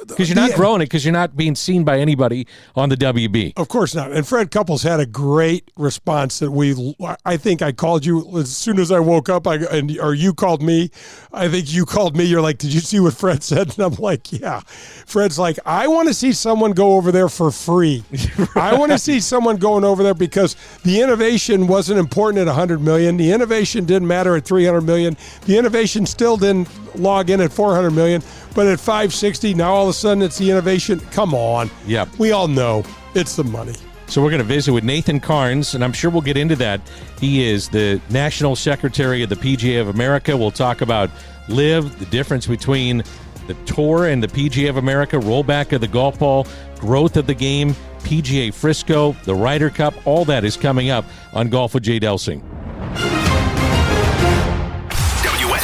Because you're not growing it, because you're not being seen by anybody on the WB. Of course not. And Fred Couples had a great response that I think I called you as soon as I woke up, or you called me. I think you called me. You're like, did you see what Fred said? And I'm like, yeah. Fred's like, I want to see someone go over there for free. Right. I want to see someone going over there because the innovation wasn't important at $100 million. The innovation didn't matter at $300 million. The innovation still didn't log in at $400 million. But at 560, now all of a sudden it's the innovation. Come on. Yep. We all know it's the money. So we're going to visit with Nathan Charnes, and I'm sure we'll get into that. He is the National Secretary of the PGA of America. We'll talk about LIV, the difference between the Tour and the PGA of America, rollback of the golf ball, growth of the game, PGA Frisco, the Ryder Cup. All that is coming up on Golf with Jay Delsing.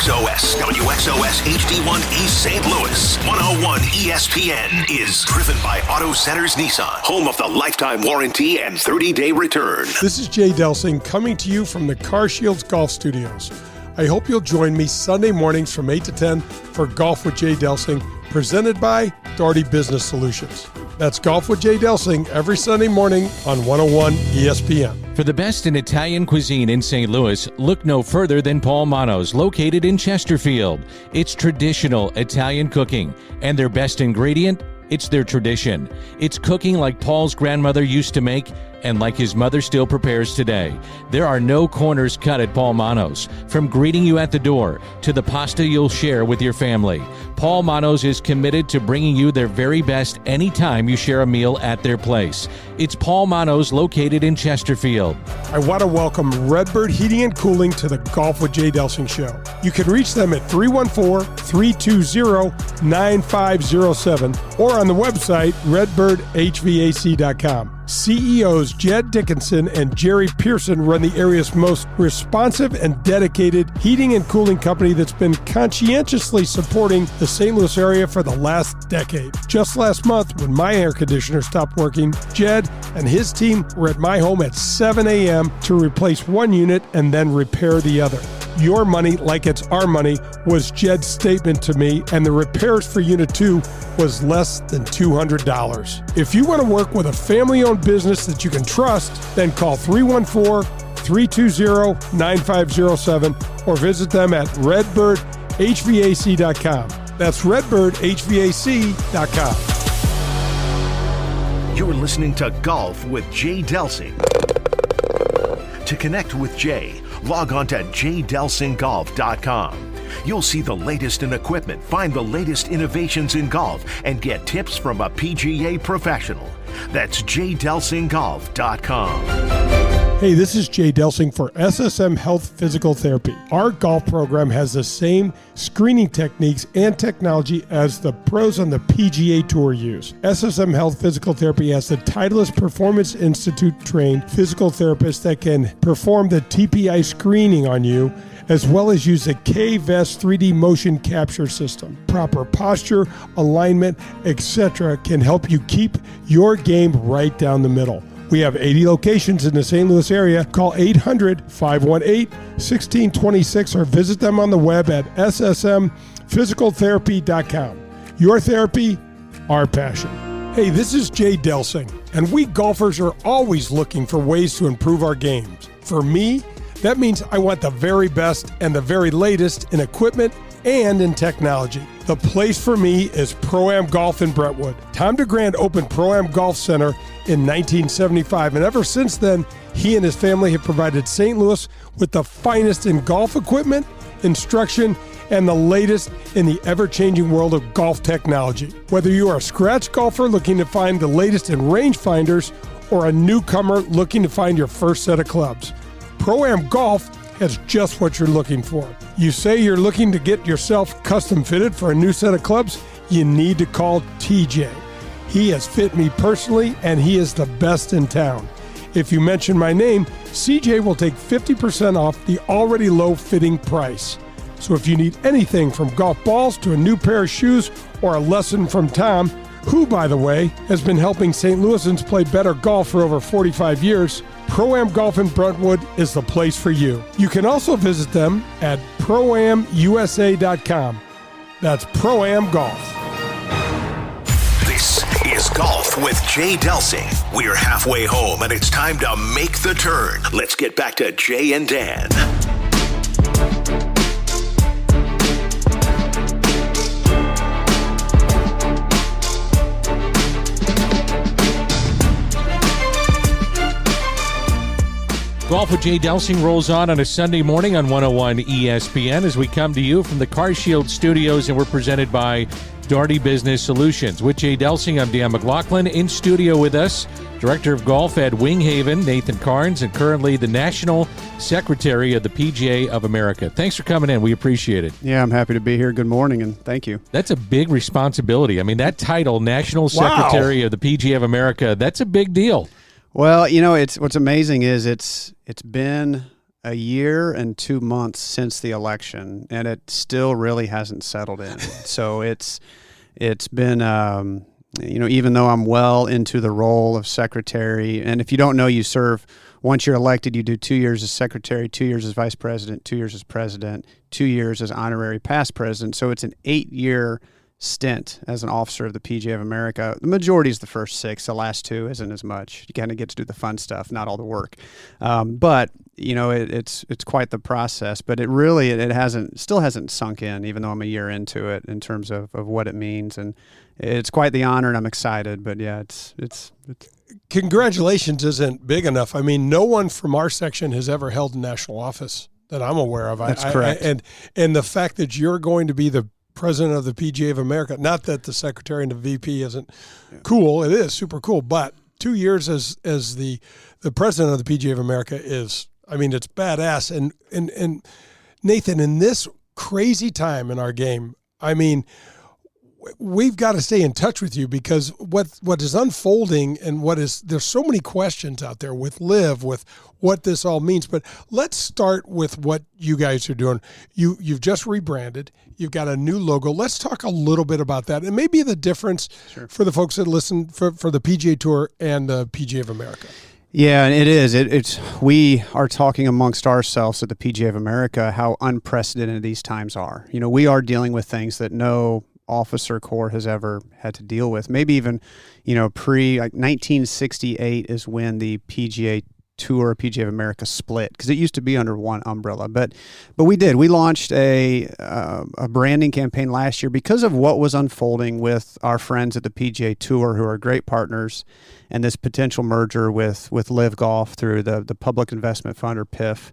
WXOS HD1 East St. Louis 101 ESPN is driven by Auto Centers Nissan, home of the lifetime warranty and 30-day return. This is Jay Delsing coming to you from the Car Shields Golf Studios. I hope you'll join me Sunday mornings from 8 to 10 for Golf with Jay Delsing, presented by Daugherty Business Solutions. That's Golf with Jay Delsing every Sunday morning on 101 ESPN. For the best in Italian cuisine in St. Louis, look no further than Paul Manno's, located in Chesterfield. It's traditional Italian cooking, and their best ingredient, it's their tradition. It's cooking like Paul's grandmother used to make and like his mother still prepares today. There are no corners cut at Paul Manno's. From greeting you at the door to the pasta you'll share with your family, Paul Manno's is committed to bringing you their very best anytime you share a meal at their place. It's Paul Manno's, located in Chesterfield. I want to welcome Redbird Heating and Cooling to the Golf with Jay Delsing show. You can reach them at 314-320-9507 or on the website redbirdhvac.com. CEOs Jed Dickinson and Jerry Pearson run the area's most responsive and dedicated heating and cooling company that's been conscientiously supporting the St. Louis area for the last decade. Just last month, when my air conditioner stopped working, Jed and his team were at my home at 7 a.m. to replace one unit and then repair the other. Your money, like it's our money, was Jed's statement to me, and the repairs for Unit 2 was less than $200. If you want to work with a family-owned business that you can trust, then call 314-320-9507 or visit them at redbirdhvac.com. That's redbirdhvac.com. You're listening to Golf with Jay Delsing. To connect with Jay, log on to jdelsinggolf.com. You'll see the latest in equipment, find the latest innovations in golf, and get tips from a PGA professional. That's jdelsinggolf.com. Hey, this is Jay Delsing for SSM Health Physical Therapy. Our golf program has the same screening techniques and technology as the pros on the PGA Tour use. SSM Health Physical Therapy has the Titleist Performance Institute trained physical therapists that can perform the TPI screening on you, as well as use the K-Vest 3D motion capture system. Proper posture, alignment, etc. can help you keep your game right down the middle. We have 80 locations in the St. Louis area. Call 800-518-1626 or visit them on the web at ssmphysicaltherapy.com. Your therapy, our passion. Hey, this is Jay Delsing, and we golfers are always looking for ways to improve our games. For me, that means I want the very best and the very latest in equipment and in technology. The place for me is Pro-Am Golf in Brentwood. Tom DeGrand opened Pro-Am Golf Center in 1975, and ever since then, he and his family have provided St. Louis with the finest in golf equipment, instruction, and the latest in the ever-changing world of golf technology. Whether you are a scratch golfer looking to find the latest in rangefinders or a newcomer looking to find your first set of clubs, Pro-Am Golf has just what you're looking for. You say you're looking to get yourself custom fitted for a new set of clubs? You need to call TJ. He has fit me personally, and he is the best in town. If you mention my name, CJ will take 50% off the already low fitting price. So if you need anything from golf balls to a new pair of shoes or a lesson from Tom, who, by the way, has been helping St. Louisans play better golf for over 45 years, Pro-Am Golf in Brentwood is the place for you. You can also visit them at proamusa.com. That's Pro-Am Golf. This is Golf with Jay Delsing. We're halfway home and it's time to make the turn. Let's get back to Jay and Dan. Golf with Jay Delsing rolls on a Sunday morning on 101 ESPN as we come to you from the CarShield studios, and we're presented by Daugherty Business Solutions. With Jay Delsing, I'm Dan McLaughlin. In studio with us, Director of Golf at Winghaven, Nathan Charnes, and currently the National Secretary of the PGA of America. Thanks for coming in. We appreciate it. Yeah, I'm happy to be here. Good morning, and thank you. That's a big responsibility. I mean, that title, National Secretary of the PGA of America, that's a big deal. Well, you know, what's amazing is it's been a year and 2 months since the election, and it still really hasn't settled in. So it's been, even though I'm well into the role of secretary, and if you don't know, you serve, once you're elected, you do 2 years as secretary, 2 years as vice president, 2 years as president, 2 years as honorary past president. So it's an 8-year stint as an officer of the PGA of America. The majority is the first 6. The last 2 isn't as much. You kind of get to do the fun stuff, not all the work. But it's quite the process. But it still hasn't sunk in, even though I'm a year into it, in terms of what it means. And it's quite the honor, and I'm excited. But yeah, it's Congratulations isn't big enough. I mean, no one from our section has ever held a national office that I'm aware of. That's correct. And the fact that you're going to be the president of the PGA of America, not that the secretary and the VP isn't cool, it is super cool, but 2 years as the president of the PGA of America is, I mean, it's badass. And Nathan, in this crazy time in our game, I mean, we've got to stay in touch with you, because what is unfolding and there's so many questions out there with LIV, with what this all means. But let's start with what you guys are doing. You've just rebranded. You've got a new logo. Let's talk a little bit about that, and maybe the difference for the folks that listen for the PGA Tour and the PGA of America. Yeah, and it is. We are talking amongst ourselves at the PGA of America how unprecedented these times are. We are dealing with things that no officer corps has ever had to deal with. Maybe even, pre 1968 is when the PGA Tour, PGA of America split, because it used to be under one umbrella. But we did. We launched a branding campaign last year because of what was unfolding with our friends at the PGA Tour, who are great partners, and this potential merger with LIV Golf through the Public Investment Fund, or PIF.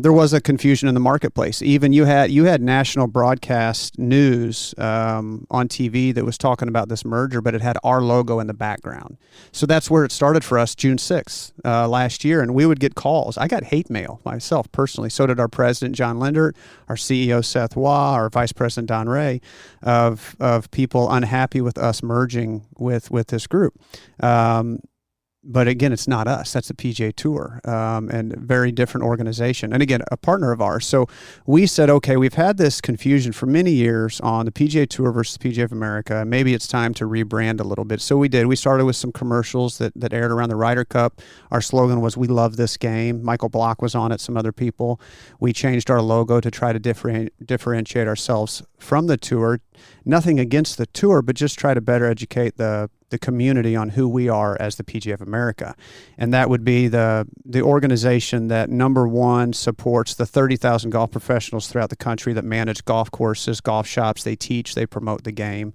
There was a confusion in the marketplace. Even you had national broadcast news on TV that was talking about this merger, but it had our logo in the background. So that's where it started for us, June 6th last year, and we would get calls. I got hate mail myself personally. So did our president, John Lindert, our CEO, Seth Waugh, our vice president, Don Ray, of people unhappy with us merging with this group. But again, it's not us. That's the PGA Tour, and a very different organization. And again, a partner of ours. So we said, okay, we've had this confusion for many years on the PGA Tour versus the PGA of America. Maybe it's time to rebrand a little bit. So we did. We started with some commercials that aired around the Ryder Cup. Our slogan was, "We love this game." Michael Block was on it, some other people. We changed our logo to try to differentiate ourselves from the tour. Nothing against the tour, but just try to better educate the community on who we are as the PGA of America. And that would be the organization that, number one, supports the 30,000 golf professionals throughout the country that manage golf courses, golf shops. They teach, they promote the game.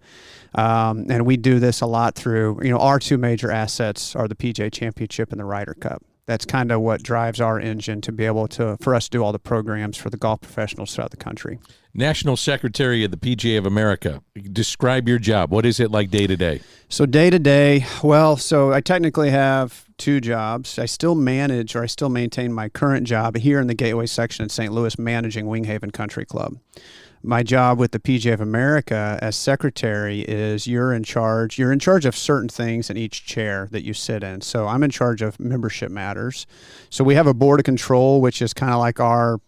And we do this a lot through, our 2 major assets are the PGA Championship and the Ryder Cup. That's kind of what drives our engine to be able for us to do all the programs for the golf professionals throughout the country. National Secretary of the PGA of America. Describe your job. What is it like day to day? So day to day, so I technically have 2 jobs. I still maintain my current job here in the Gateway section in St. Louis, managing Winghaven Country Club. My job with the PGA of America as secretary is you're in charge of certain things in each chair that you sit in. So I'm in charge of membership matters. So we have a board of control, which is kind of like our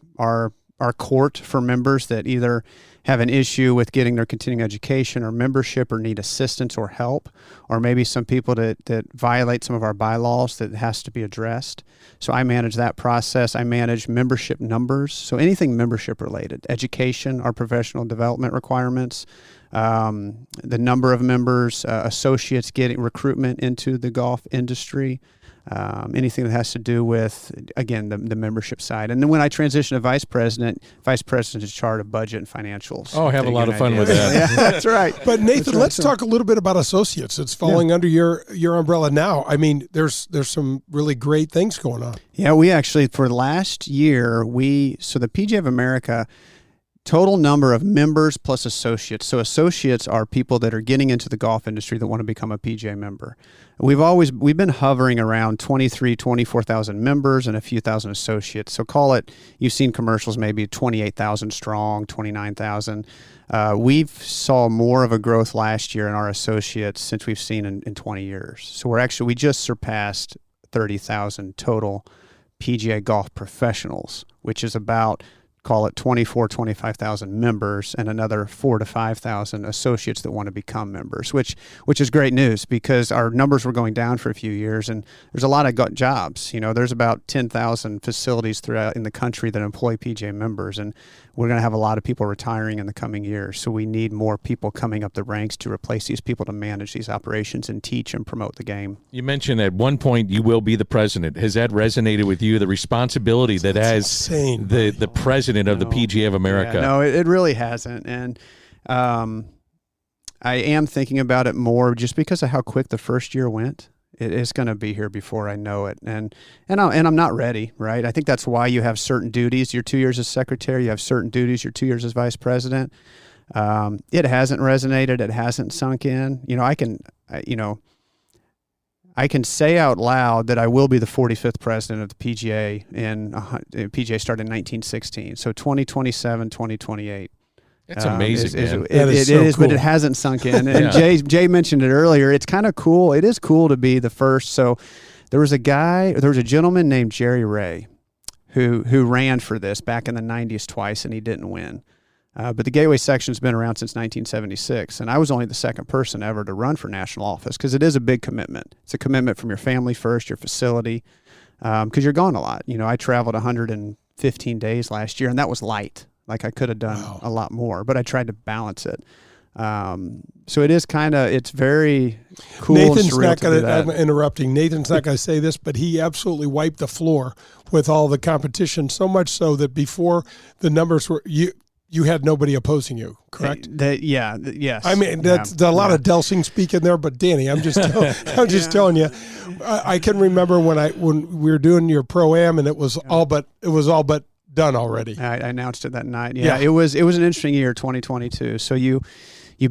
court for members that either have an issue with getting their continuing education or membership, or need assistance or help, or maybe some people that violate some of our bylaws that has to be addressed. So I manage that process. I manage membership numbers, so anything membership related, education, our professional development requirements, the number of members, associates, getting recruitment into the golf industry, anything that has to do with, again, the membership side. And then when I transition to vice president is in charge of budget and financials. Oh, have a lot of fun with that. Yeah, that's right. But Nathan, let's talk a little bit about associates. It's falling under your umbrella now. I mean, there's some really great things going on. Yeah, we actually, for last year, so the PGA of America, total number of members plus associates. So associates are people that are getting into the golf industry that want to become a PGA member. We've been hovering around 24,000 members and a few thousand associates. So call it, you've seen commercials, maybe 28,000 strong, 29,000. We've saw more of a growth last year in our associates since we've seen in 20 years. So we just surpassed 30,000 total PGA golf professionals, which is about, call it 25,000 members and another 4,000 to 5,000 associates that want to become members, which is great news because our numbers were going down for a few years, and there's a lot of jobs. There's about 10,000 facilities throughout in the country that employ PGA members, and we're going to have a lot of people retiring in the coming years. So we need more people coming up the ranks to replace these people to manage these operations and teach and promote the game. You mentioned at one point you will be the president. Has that resonated with you, the responsibility that has the president of the PGA of America? Yeah, no, it really hasn't. And I am thinking about it more just because of how quick the first year went. It is going to be here before I know it, and I'm not ready, right? I think that's why you have certain duties. Your 2 years as secretary, you have certain duties. Your 2 years as vice president. It hasn't resonated. It hasn't sunk in. I can say out loud that I will be the 45th president of the PGA. PGA started in 1916, so 2027, 2028. That's amazing, man. It is, cool. But it hasn't sunk in. And yeah. Jay mentioned it earlier. It's kind of cool. It is cool to be the first. So there was a gentleman named Jerry Ray who ran for this back in the 90s twice, and he didn't win. But the Gateway section's been around since 1976, and I was only the second person ever to run for national office because it is a big commitment. It's a commitment from your family first, your facility, because you're gone a lot. I traveled 115 days last year, and that was light. Like I could have done a lot more, but I tried to balance it. So it is it's very cool. Nathan's not going to, I'm interrupting. Nathan's not going to say this, but he absolutely wiped the floor with all the competition, so much so that before the numbers were, you had nobody opposing you, correct? Yes. I mean, that's a lot of Delsing speaking there, but Danny, I'm just telling you, I can remember when we were doing your pro-am and it was all but done already. I announced it that night. Yeah. It was an interesting year, 2022. So you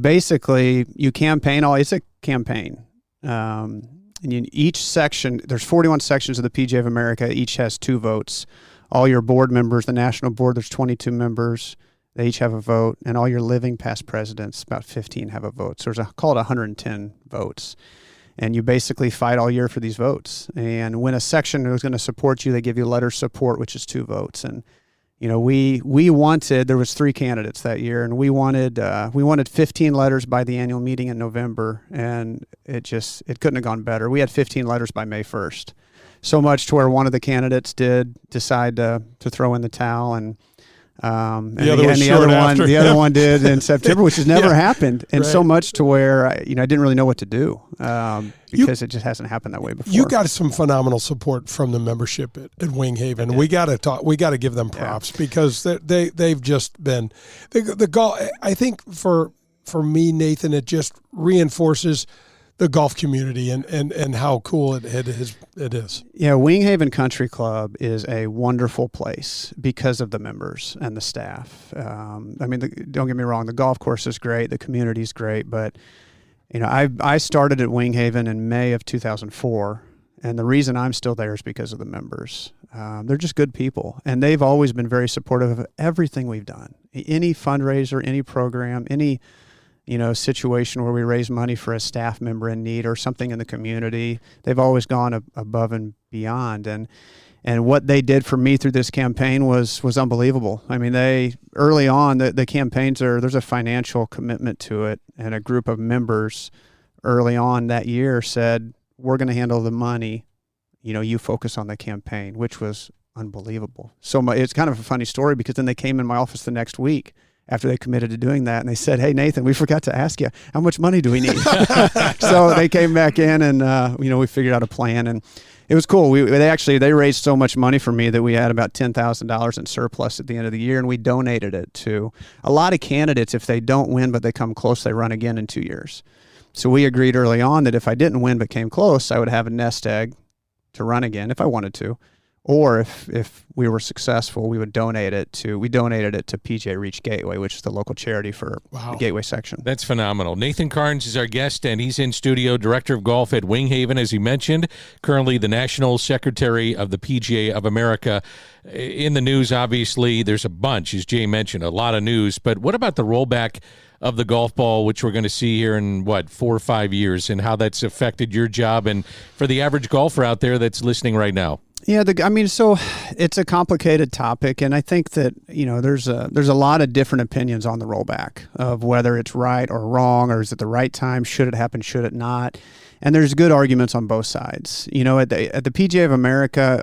basically campaign. It's a campaign. And each section, there's 41 sections of the PGA of America. Each has 2 votes. All your board members, the national board, there's 22 members. They each have a vote, and all your living past presidents, about 15, have a vote. So call it 110 votes. And you basically fight all year for these votes. And when a section is going to support you, they give you a letter of support, which is 2 votes. And we wanted, there was 3 candidates that year, and we wanted 15 letters by the annual meeting in November, and it couldn't have gone better. We had 15 letters by May 1st. So much to where one of the candidates did decide to throw in the towel, and the other one did in September, which has never happened, and so much to where I didn't really know what to do because it just hasn't happened that way before. You got some phenomenal support from the membership at Winghaven. We got to talk. We got to give them props because they've just been the golf. I think for me, Nathan, it just reinforces the golf community and how cool it is. Yeah, Winghaven Country Club is a wonderful place because of the members and the staff. Don't get me wrong, the golf course is great, the community is great, but I started at Winghaven in May of 2004, and the reason I'm still there is because of the members. They're just good people, and they've always been very supportive of everything we've done. Any fundraiser, any program, any situation where we raise money for a staff member in need or something in the community, they've always gone above and beyond. And what they did for me through this campaign was unbelievable. I mean, early on, the campaigns there's a financial commitment to it, and a group of members early on that year said, we're going to handle the money, you focus on the campaign, which was unbelievable. So it's kind of a funny story because then they came in my office the next week after they committed to doing that, and they said, hey, Nathan, we forgot to ask you, how much money do we need? So they came back in, and we figured out a plan, and it was cool. They raised so much money for me that we had about $10,000 in surplus at the end of the year, and we donated it to a lot of candidates. If they don't win but they come close, they run again in 2 years. So we agreed early on that if I didn't win but came close, I would have a nest egg to run again if I wanted to. Or if we were successful, we donated it to PGA Reach Gateway, which is the local charity for the Gateway section. That's phenomenal. Nathan Charnes is our guest, and he's in studio, director of golf at Winghaven, as he mentioned, currently the national secretary of the PGA of America. In the news, obviously, there's a bunch, as Jay mentioned, a lot of news. But what about the rollback of the golf ball, which we're going to see here in, 4 or 5 years, and how that's affected your job and for the average golfer out there that's listening right now? Yeah, so it's a complicated topic, and I think that there's a lot of different opinions on the rollback of whether it's right or wrong, or is it the right time? Should it happen? Should it not? And there's good arguments on both sides. At the PGA of America,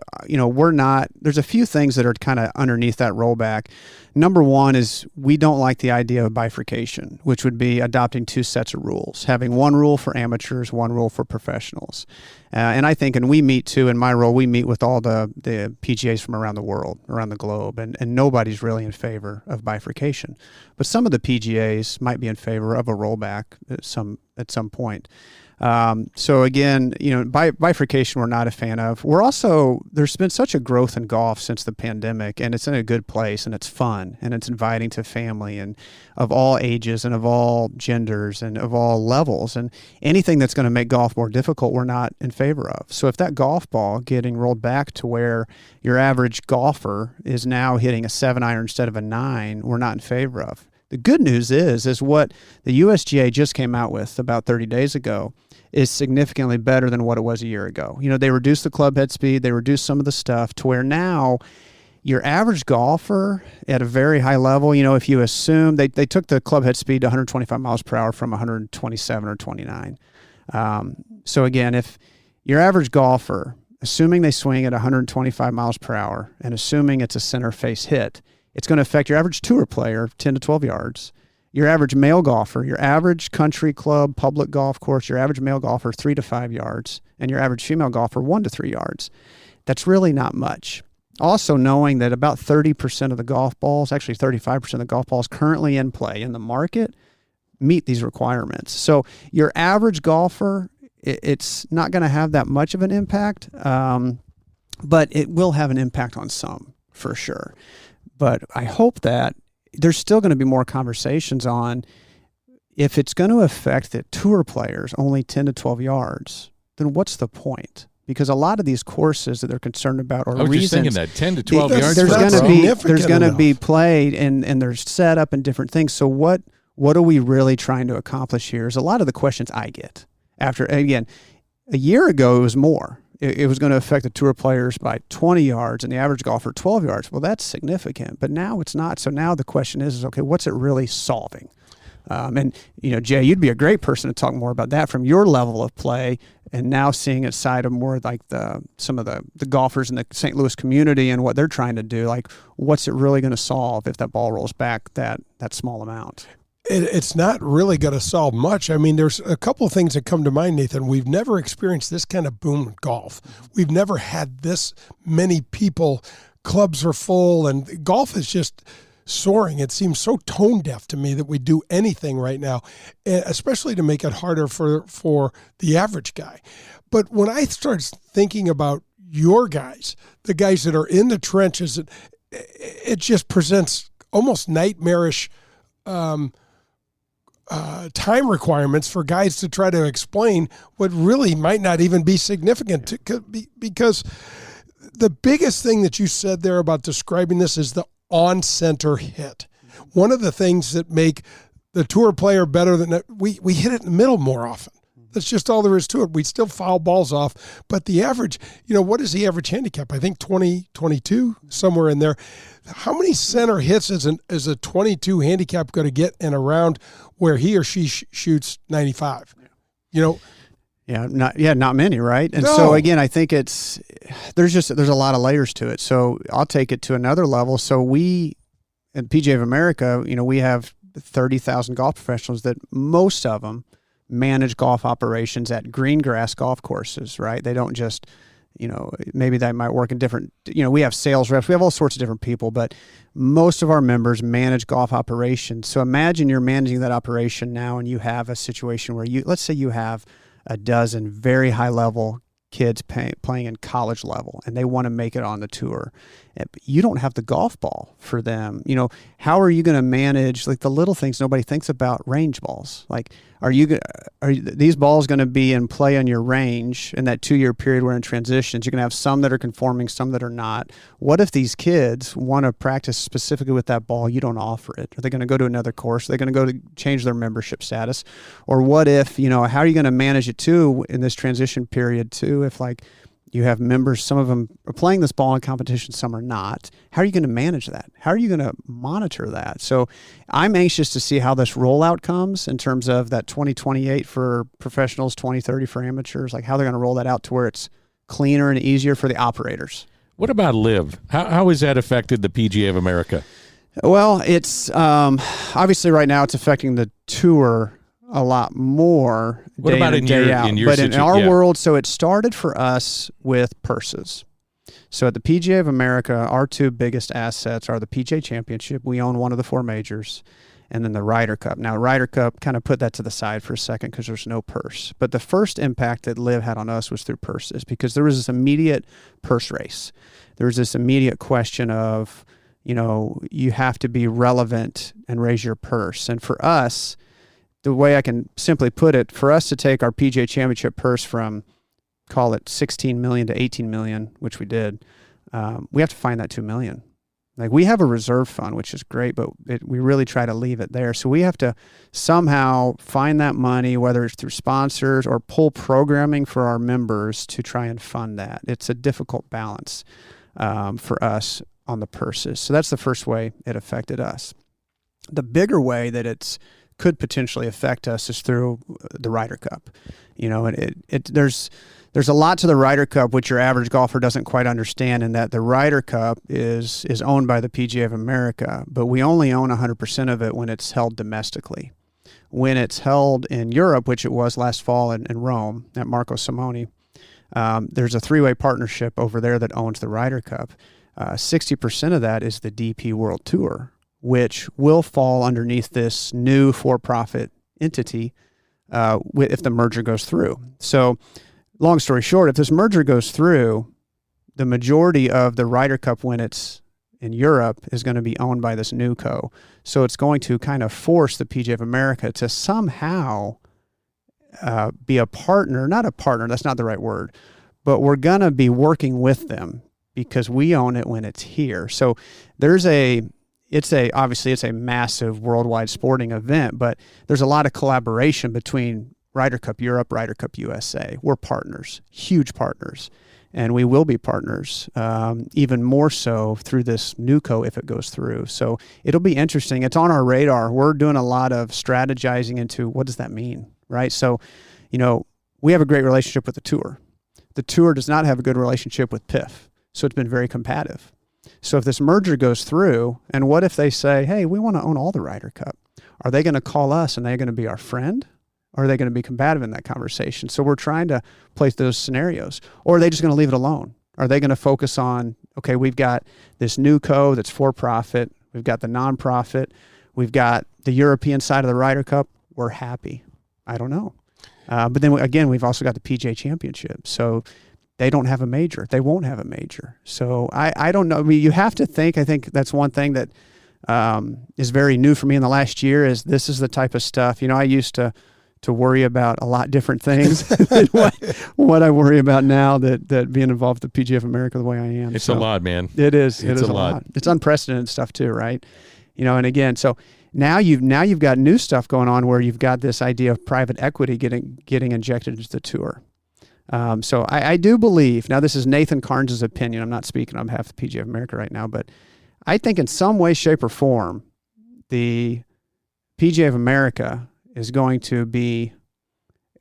there's a few things that are kind of underneath that rollback. Number one is we don't like the idea of bifurcation, which would be adopting two sets of rules, having one rule for amateurs, one rule for professionals. And I think, and we meet too, in my role, we meet with all the PGAs from around the world, around the globe, and nobody's really in favor of bifurcation. But some of the PGAs might be in favor of a rollback at some point. So again, bifurcation we're not a fan of. There's been such a growth in golf since the pandemic, and it's in a good place, and it's fun, and it's inviting to family, and of all ages, and of all genders, and of all levels, and anything that's going to make golf more difficult, we're not in favor of. So if that golf ball getting rolled back to where your average golfer is now hitting a 7-iron instead of a 9, we're not in favor of. The good news is what the USGA just came out with about 30 days ago is significantly better than what it was a year ago. They reduced the club head speed, they reduced some of the stuff to where now your average golfer at a very high level, if you assume they took the club head speed to 125 miles per hour from 127 or 29. So again, if your average golfer, assuming they swing at 125 miles per hour and assuming it's a center face hit, it's going to affect your average tour player 10 to 12 yards. Your average male golfer, your average country club, public golf course, your average male golfer 3 to 5 yards, and your average female golfer 1 to 3 yards. That's really not much. Also knowing that about 30% of the golf balls, actually 35% of the golf balls currently in play in the market meet these requirements. So your average golfer, it's not going to have that much of an impact, but it will have an impact on some for sure. But I hope that there's still going to be more conversations on if it's going to affect the tour players only 10 to 12 yards, then what's the point? Because a lot of these courses that they're concerned about are I was reasons. just thinking that 10 to 12 yards. There's going to be played and there's set up and different things. So what are we really trying to accomplish here is a lot of the questions I get after, again, a year ago it was more. It was going to affect the tour players by 20 yards and the average golfer 12 yards. Well, that's significant, but now it's not. So now the question is okay, what's it really solving? And Jay, you'd be a great person to talk more about that from your level of play and now seeing it side of more like some of the golfers in the St. Louis community and what they're trying to do. Like, what's it really going to solve if that ball rolls back that small amount? It's not really going to solve much. I mean, there's a couple of things that come to mind, Nathan. We've never experienced this kind of boom in golf. We've never had this many people. Clubs are full, and golf is just soaring. It seems so tone deaf to me that we do anything right now, especially to make it harder for the average guy. But when I start thinking about your guys, the guys that are in the trenches, it just presents almost nightmarish time requirements for guys to try to explain what really might not even be significant because the biggest thing that you said there about describing this is the on-center hit. One of the things that make the tour player better than we hit it in the middle more often. That's just all there is to it. We still foul balls off, but the average, what is the average handicap? I think 20, 22, somewhere in there. How many center hits is a 22 handicap going to get in a round where he or she shoots 95? Not many, right? And so again, I think there's a lot of layers to it. So I'll take it to another level. So we at PGA of America, we have 30,000 golf professionals that most of them manage golf operations at green grass golf courses, right? They don't just, maybe they might work in different, we have sales reps, we have all sorts of different people, but most of our members manage golf operations. So imagine you're managing that operation now and you have a situation where let's say you have a dozen very high level kids playing in college level and they want to make it on the tour. You don't have the golf ball for them. How are you going to manage like the little things nobody thinks about, range balls? Like, are these balls going to be in play on your range in that 2-year period we're in transitions? You're going to have some that are conforming, some that are not. What if these kids want to practice specifically with that ball? You don't offer it. Are they going to go to another course? Are they going to go to change their membership status? Or what if, how are you going to manage it too in this transition period too? If like You have members, some of them are playing this ball in competition, some are not. How are you going to manage that? How are you going to monitor that? So I'm anxious to see how this rollout comes in terms of that 2028 for professionals, 2030 for amateurs, like how they're going to roll that out to where it's cleaner and easier for the operators. What about LIV? How has that affected the PGA of America? Well, it's obviously right now it's affecting the tour a lot more. What about in your but situation? In our world, so it started for us with purses. So at the PGA of America, our two biggest assets are the PGA Championship. We own one of the four majors, and then the Ryder Cup. Now, Ryder Cup, kind of put that to the side for a second because there's no purse. But the first impact that LIV had on us was through purses, because there was this immediate purse race. There was this immediate question of, you have to be relevant and raise your purse. And for us, the way I can simply put it, for us to take our PGA Championship purse from, call it 16 million to 18 million, which we did, we have to find that 2 million. Like, we have a reserve fund, which is great, but we really try to leave it there. So we have to somehow find that money, whether it's through sponsors or pull programming for our members to try and fund that. It's a difficult balance for us on the purses. So that's the first way it affected us. The bigger way that it's could potentially affect us is through the Ryder Cup. There's a lot to the Ryder Cup which your average golfer doesn't quite understand, in that the Ryder Cup is owned by the PGA of America, but we only own 100% of it when it's held domestically. When it's held in Europe, which it was last fall in Rome at Marco Simoni, there's a three-way partnership over there that owns the Ryder Cup. 60% of that is the DP World Tour, which will fall underneath this new for-profit entity if the merger goes through. So, long story short, if this merger goes through, the majority of the Ryder Cup when it's in Europe is going to be owned by this new co. So it's going to kind of force the PGA of America to somehow be a partner, not a partner, that's not the right word, but we're going to be working with them because we own it when it's here. So obviously it's a massive worldwide sporting event, but there's a lot of collaboration between Ryder Cup Europe, Ryder Cup USA. We're partners, huge partners, and we will be partners even more so through this new co if it goes through. So it'll be interesting. It's on our radar. We're doing a lot of strategizing into what does that mean, right? So, we have a great relationship with the tour. The tour does not have a good relationship with PIF, so it's been very combative. So if this merger goes through, and what if they say, hey, we want to own all the Ryder Cup? Are they going to call us and they're going to be our friend? Or are they going to be combative in that conversation? So we're trying to place those scenarios. Or are they just going to leave it alone? Are they going to focus on, okay, we've got this new co that's for profit. We've got the nonprofit. We've got the European side of the Ryder Cup. We're happy. I don't know. But then again, we've also got the PGA Championship. So they don't have a major. They won't have a major. So I don't know. I mean, you have to think. I think that's one thing that is very new for me in the last year is this is the type of stuff. I used to worry about a lot different things than what I worry about now that being involved with the PGA of America the way I am. It's a lot, man. It is. It is a lot. It's unprecedented stuff too, right? And again, so now you've got new stuff going on where you've got this idea of private equity getting injected into the tour. So I do believe, now this is Nathan Charnes' opinion, I'm not speaking on behalf of the PGA of America right now, but I think in some way, shape, or form, the PGA of America is going to be,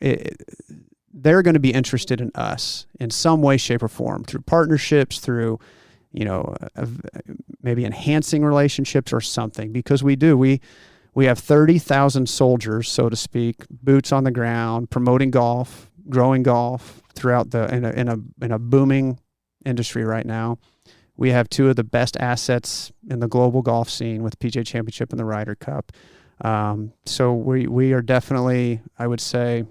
they're going to be interested in us in some way, shape, or form, through partnerships, through, maybe enhancing relationships or something, because we have 30,000 soldiers, so to speak, boots on the ground, promoting golf, growing golf throughout in a booming industry right now. We have two of the best assets in the global golf scene with the PGA Championship and the Ryder Cup. So we are definitely, I would say,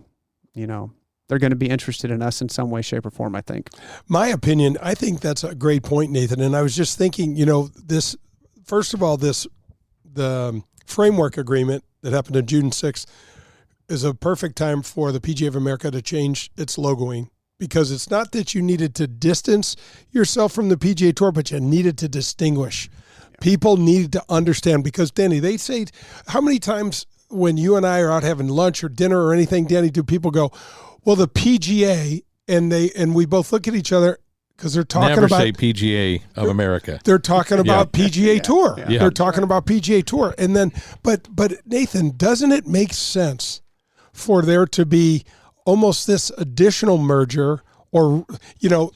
they're going to be interested in us in some way, shape, or form, I think. My opinion, I think that's a great point, Nathan. And I was just thinking, this, first of all, the framework agreement that happened on June 6th is a perfect time for the PGA of America to change its logoing, because it's not that you needed to distance yourself from the PGA Tour, but you needed to distinguish. People needed to understand, because, Danny, they say, how many times when you and I are out having lunch or dinner or anything, Danny, do people go, well, the PGA and we both look at each other because they're talking Never about say PGA of America. They're talking about PGA Tour. Yeah. They're talking about PGA Tour, and then but Nathan, doesn't it make sense for there to be almost this additional merger? Or,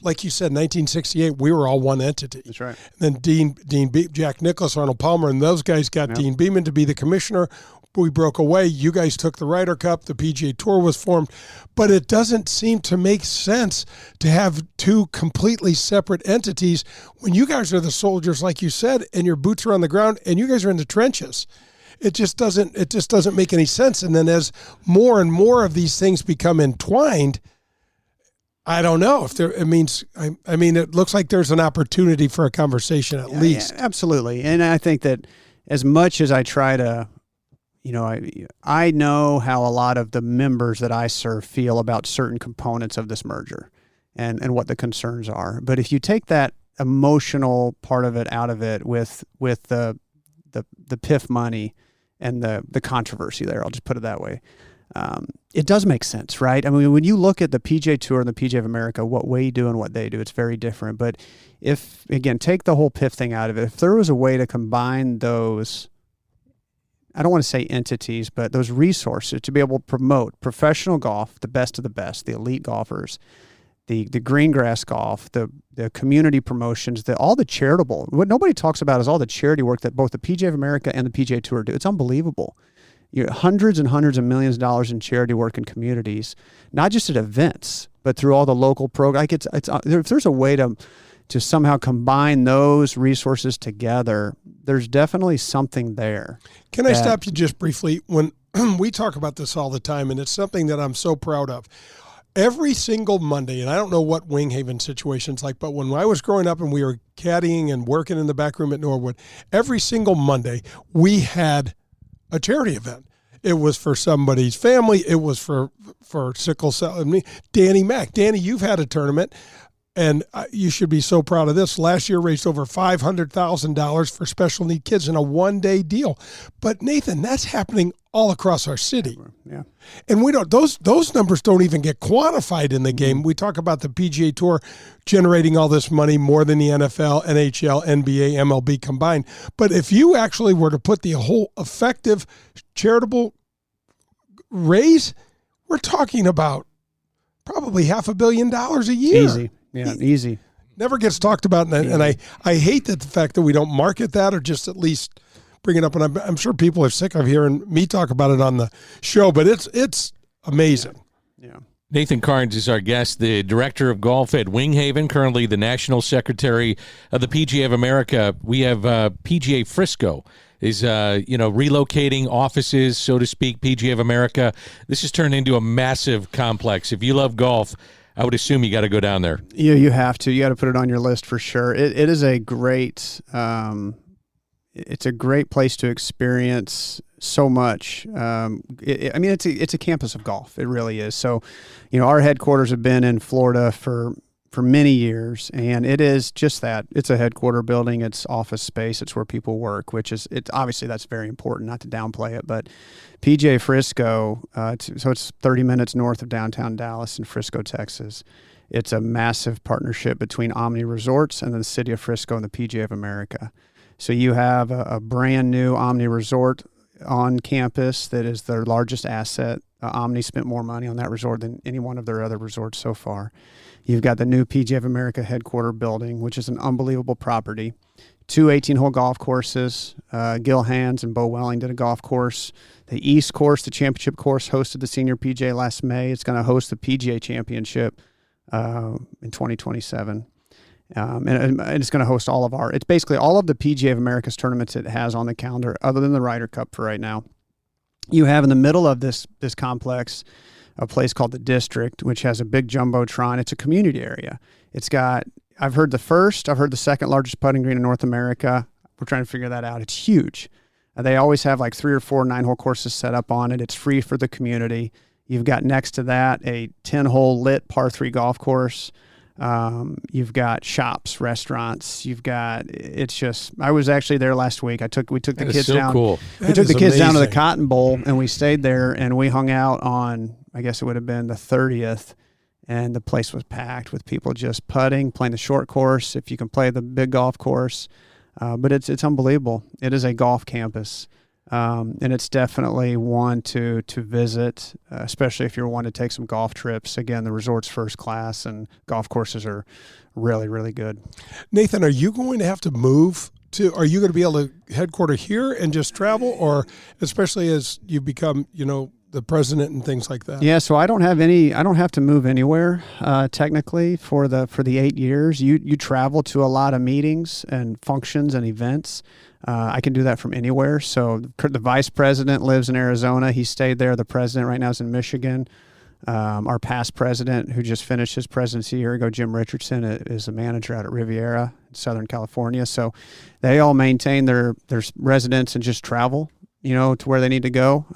like you said, 1968, we were all one entity. That's right. And then Jack Nicklaus, Arnold Palmer, and those guys got Dean Beeman to be the commissioner. We broke away. You guys took the Ryder Cup. The PGA Tour was formed. But it doesn't seem to make sense to have two completely separate entities when you guys are the soldiers, like you said, and your boots are on the ground, and you guys are in the trenches. It just doesn't make any sense. And then as more and more of these things become entwined, I don't know if there. It means. I mean, it looks like there's an opportunity for a conversation at least. Yeah, absolutely, and I think that as much as I try to, I know how a lot of the members that I serve feel about certain components of this merger, and what the concerns are. But if you take that emotional part of it out of it, with the PIF money and the controversy there, I'll just put it that way. It does make sense, right? I mean, when you look at the PGA Tour and the PGA of America, what we do and what they do, it's very different. But if, again, take the whole PIF thing out of it, if there was a way to combine those, I don't want to say entities, but those resources to be able to promote professional golf, the best of the best, the elite golfers, the green grass golf, the community promotions, all the charitable, what nobody talks about is all the charity work that both the PGA of America and the PGA Tour do. It's unbelievable. Hundreds and hundreds of millions of dollars in charity work in communities, not just at events, but through all the local programs. If there's a way to somehow combine those resources together, there's definitely something there. Can I stop you just briefly? When we talk about this all the time, and it's something that I'm so proud of. Every single Monday, and I don't know what Winghaven situation's like, but when I was growing up and we were caddying and working in the back room at Norwood, every single Monday we had a charity event. It was for somebody's family. It was for sickle cell. Danny Mack. Danny, you've had a tournament, and you should be so proud of this. Last year raised over $500,000 for special need kids in a one-day deal. But Nathan, that's happening all across our city. Yeah. And we don't; those numbers don't even get quantified in the game. We talk about the PGA Tour generating all this money more than the NFL, NHL, NBA, MLB combined. But if you actually were to put the whole effective charitable raise, we're talking about probably $500 million a year. Easy. Yeah, easy. Never gets talked about, and I hate that the fact that we don't market that or just at least bring it up. And I'm sure people are sick of hearing me talk about it on the show, but it's amazing. Yeah. Nathan Charnes is our guest, the director of golf at Winghaven, currently the national secretary of the PGA of America. We have PGA Frisco is relocating offices, so to speak. PGA of America. This has turned into a massive complex. If you love golf, I would assume you got to go down there. Yeah, you have to. You got to put it on your list for sure. It is a great. It's a great place to experience so much. It's a campus of golf. It really is. So, our headquarters have been in Florida for many years, and it is just that. It's a headquarter building. It's office space. It's where people work, it's obviously that's very important, not to downplay it, but PGA Frisco, it's 30 minutes north of downtown Dallas in Frisco, Texas. It's a massive partnership between Omni Resorts and the city of Frisco and the PGA of America. So you have a brand new Omni Resort on campus that is their largest asset. Omni spent more money on that resort than any one of their other resorts so far. You've got the new PGA of America headquarter building, which is an unbelievable property. 2 18-hole golf courses. Gil Hands and Bo Welling did a golf course. The East Course, the championship course, hosted the Senior PGA last May. It's going to host the PGA Championship in 2027. And it's going to host it's basically all of the PGA of America's tournaments it has on the calendar, other than the Ryder Cup for right now. You have in the middle of this complex a place called the District, which has a big jumbotron. It's a community area. It's got, I've heard the second largest putting green in North America. We're trying to figure that out. It's huge. They always have like 3 or 4 9-hole courses set up on it. It's free for the community. You've got next to that a 10-hole lit par 3 golf course. You've got shops, restaurants. I was actually there last week. We took the kids down. Cool. We took the kids down to the Cotton Bowl and we stayed there and we hung out on, I guess it would have been the 30th. and the place was packed with people just putting, playing the short course, if you can play the big golf course. But it's unbelievable. It is a golf campus, and it's definitely one to visit, especially if you're wanting to take some golf trips. Again, the resort's first class, and golf courses are really, really good. Nathan, are you going to have to move to? Are you going to be able to headquarter here and just travel, or especially as you become, the president and things like that? Yeah, so I don't have to move anywhere technically for the 8 years. You travel to a lot of meetings and functions and events. I can do that from anywhere. So the vice president lives in Arizona. He stayed there. The president right now is in Michigan. Our past president, who just finished his presidency a year ago, Jim Richardson, is a manager out at Riviera in Southern California. So they all maintain their residence and just travel, to where they need to go.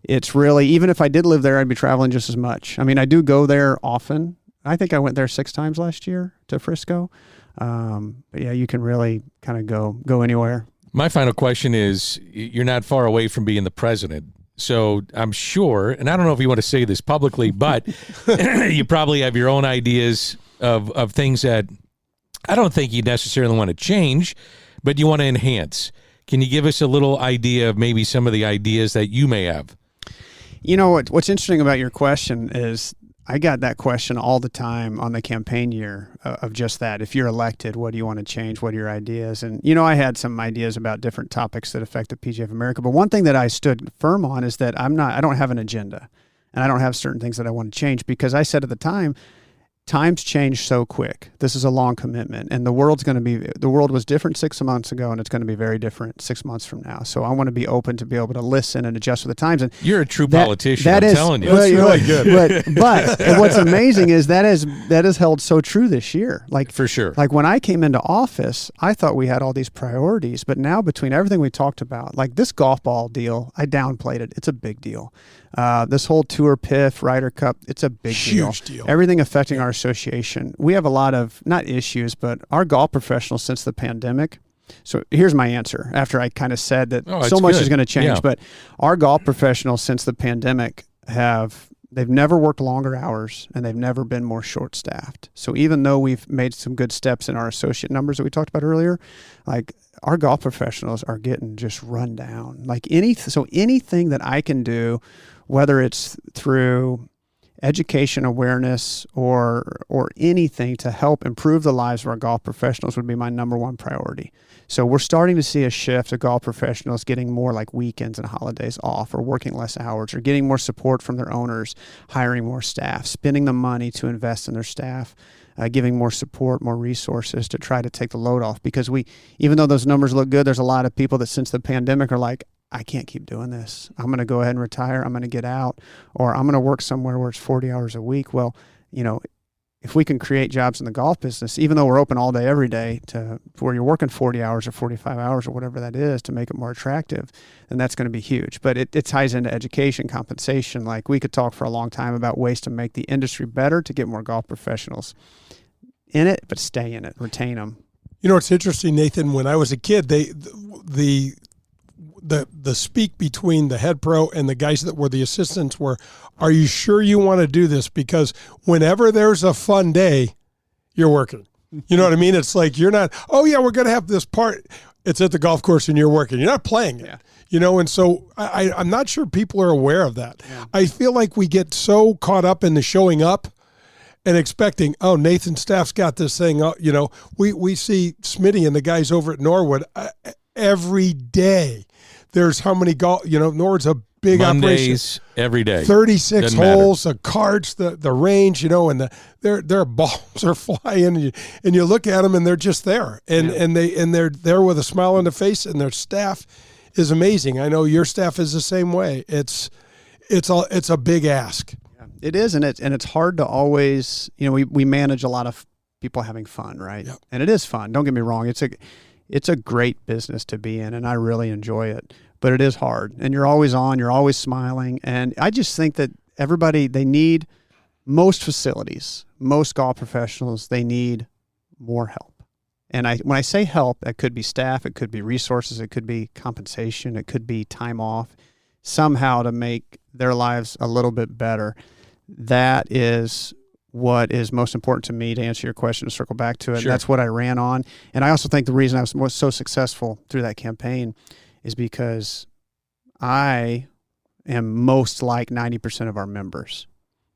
It's really, even if I did live there, I'd be traveling just as much. I mean, I do go there often. I think I went there 6 times last year to Frisco. But yeah, you can really kind of go anywhere. My final question is, you're not far away from being the president. So I'm sure, and I don't know if you want to say this publicly, but you probably have your own ideas of things that I don't think you necessarily want to change, but you want to enhance. Can you give us a little idea of maybe some of the ideas that you may have? What's interesting about your question is I got that question all the time on the campaign year of just that. If you're elected, what do you want to change? What are your ideas? And, I had some ideas about different topics that affect the PGA of America. But one thing that I stood firm on is that I don't have an agenda, and I don't have certain things that I want to change, because I said at the time, times change so quick. This is a long commitment, and the world was different 6 months ago, and it's going to be very different 6 months from now. So I want to be open to be able to listen and adjust with the times. And you're a true politician. I'm telling you, that's really good. But what's amazing is that has held so true this year. Like, for sure. Like when I came into office, I thought we had all these priorities, but now between everything we talked about, like this golf ball deal, I downplayed it. It's a big deal. This whole Tour PIF Ryder Cup, it's a big huge deal. Everything affecting our association. We have a lot of, not issues, but our golf professionals since the pandemic. So here's my answer after I kind of said that so much is going to change. Yeah. But our golf professionals since the pandemic they've never worked longer hours, and they've never been more short-staffed. So even though we've made some good steps in our associate numbers that we talked about earlier, like our golf professionals are getting just run down. Like anything that I can do, whether it's through education awareness or anything to help improve the lives of our golf professionals would be my number one priority. So we're starting to see a shift of golf professionals getting more like weekends and holidays off, or working less hours, or getting more support from their owners, hiring more staff, spending the money to invest in their staff, giving more support, more resources to try to take the load off. Because even though those numbers look good, there's a lot of people that since the pandemic are like, I can't keep doing this. I'm going to go ahead and retire. I'm going to get out, or I'm going to work somewhere where it's 40 hours a week. Well, if we can create jobs in the golf business, even though we're open all day, every day, to where you're working 40 hours or 45 hours or whatever that is to make it more attractive, then that's going to be huge. But it ties into education, compensation. Like we could talk for a long time about ways to make the industry better to get more golf professionals in it, but stay in it, retain them. It's interesting, Nathan. When I was a kid, the speak between the head pro and the guys that were the assistants were, are you sure you want to do this? Because whenever there's a fun day, you're working. You know what I mean? It's like you're not, oh yeah, we're going to have this part. It's at the golf course and you're working. You're not playing it. Yeah. And so I'm not sure people are aware of that. Yeah. I feel like we get so caught up in the showing up and expecting, oh, Nathan Staff's got this thing. We see Smitty and the guys over at Norwood every day. There's how many golf, Norwood's a big Mondays, operation. Every day. 36 Doesn't holes, matter. The carts, the range, and their balls are flying, and you look at them and they're just there. And they're there with a smile on their face, and their staff is amazing. I know your staff is the same way. It's a big ask. Yeah, it is, and it's hard to always, we manage a lot of people having fun, right? Yep. And it is fun. Don't get me wrong. It's a great business to be in, and I really enjoy it. But it is hard, and you're always on, you're always smiling. And I just think that they need most facilities, most golf professionals, they need more help. And when I say help, that could be staff, it could be resources, it could be compensation, it could be time off, somehow to make their lives a little bit better. that is what is most important to me, to answer your question, to circle back to it. Sure. That's what I ran on. And I also think the reason I was so successful through that campaign is because I am most like 90% of our members.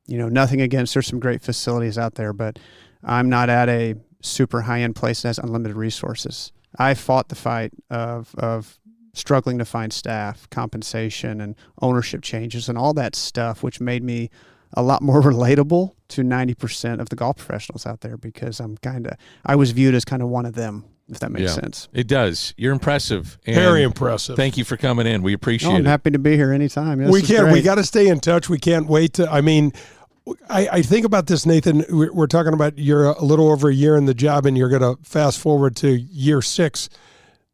Nothing against, there's some great facilities out there, but I'm not at a super high-end place that has unlimited resources. I fought the fight of struggling to find staff, compensation, and ownership changes and all that stuff, which made me a lot more relatable to 90% of the golf professionals out there, because I was viewed as kind of one of them, if that makes sense. It does. You're impressive. And Very impressive. Thank you for coming in. We appreciate I'm it. happy to be here anytime. We got to stay in touch. We can't wait to, I think about this, Nathan. We're talking about you're a little over a year in the job, and you're going to fast forward to year 6.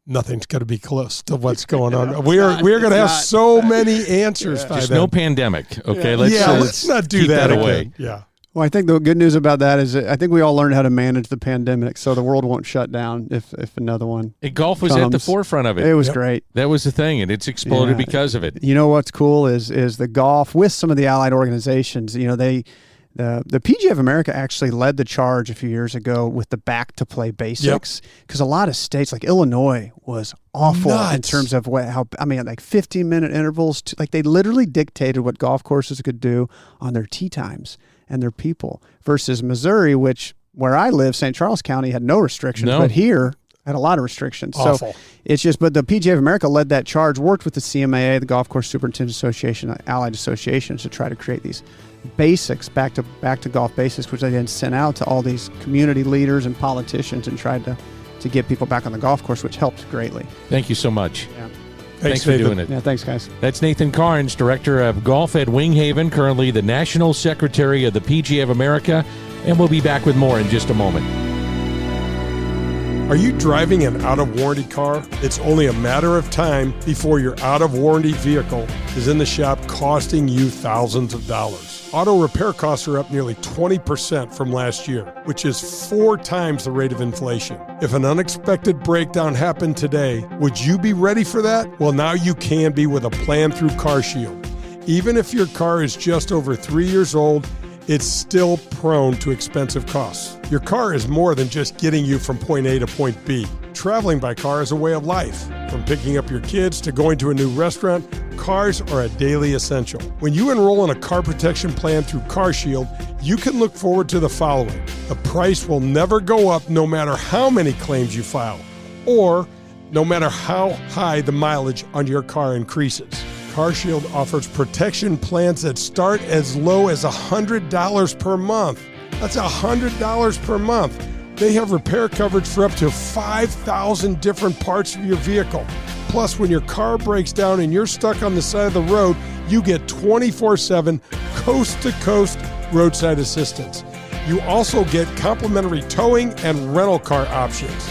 Nothing's going to be close to what's going on. We're going to have so many answers by Just then. no pandemic. Okay, let's not do keep that away. again. Yeah. Well, I think the good news about that is I think we all learned how to manage the pandemic, so the world won't shut down if another one Golf was at the forefront of it. It was great. That was the thing, and it's exploded because of it. You know what's cool is the golf with some of the allied organizations. The PGA of America actually led the charge a few years ago with the back to play basics, because a lot of states like Illinois was awful in terms of like 15-minute intervals. They literally dictated what golf courses could do on their tee times and their people, versus Missouri, where I live, St. Charles County, had no restrictions, but here had a lot of restrictions. Awful. So it's just, but the PGA of America led that charge, worked with the CMAA, the Golf Course Superintendent Association, allied associations, to try to create these basics, back to golf basics, which they then sent out to all these community leaders and politicians and tried to get people back on the golf course, which helped greatly. Thank you so much. Yeah. Thanks for doing it. Yeah, thanks, guys. That's Nathan Charnes, Director of Golf at Winghaven, currently the National Secretary of the PGA of America, and we'll be back with more in just a moment. Are you driving an out-of-warranty car? It's only a matter of time before your out-of-warranty vehicle is in the shop costing you thousands of dollars. Auto repair costs are up nearly 20% from last year, which is 4 times the rate of inflation. If an unexpected breakdown happened today, would you be ready for that? Well, now you can be with a plan through CarShield. Even if your car is just over 3 years old, it's still prone to expensive costs. Your car is more than just getting you from point A to point B. Traveling by car is a way of life. From picking up your kids to going to a new restaurant, cars are a daily essential. When you enroll in a car protection plan through CarShield, you can look forward to the following. The price will never go up no matter how many claims you file, or no matter how high the mileage on your car increases. CarShield offers protection plans that start as low as $100 per month. That's $100 per month. They have repair coverage for up to 5,000 different parts of your vehicle. Plus, when your car breaks down and you're stuck on the side of the road, you get 24/7 coast-to-coast roadside assistance. You also get complimentary towing and rental car options.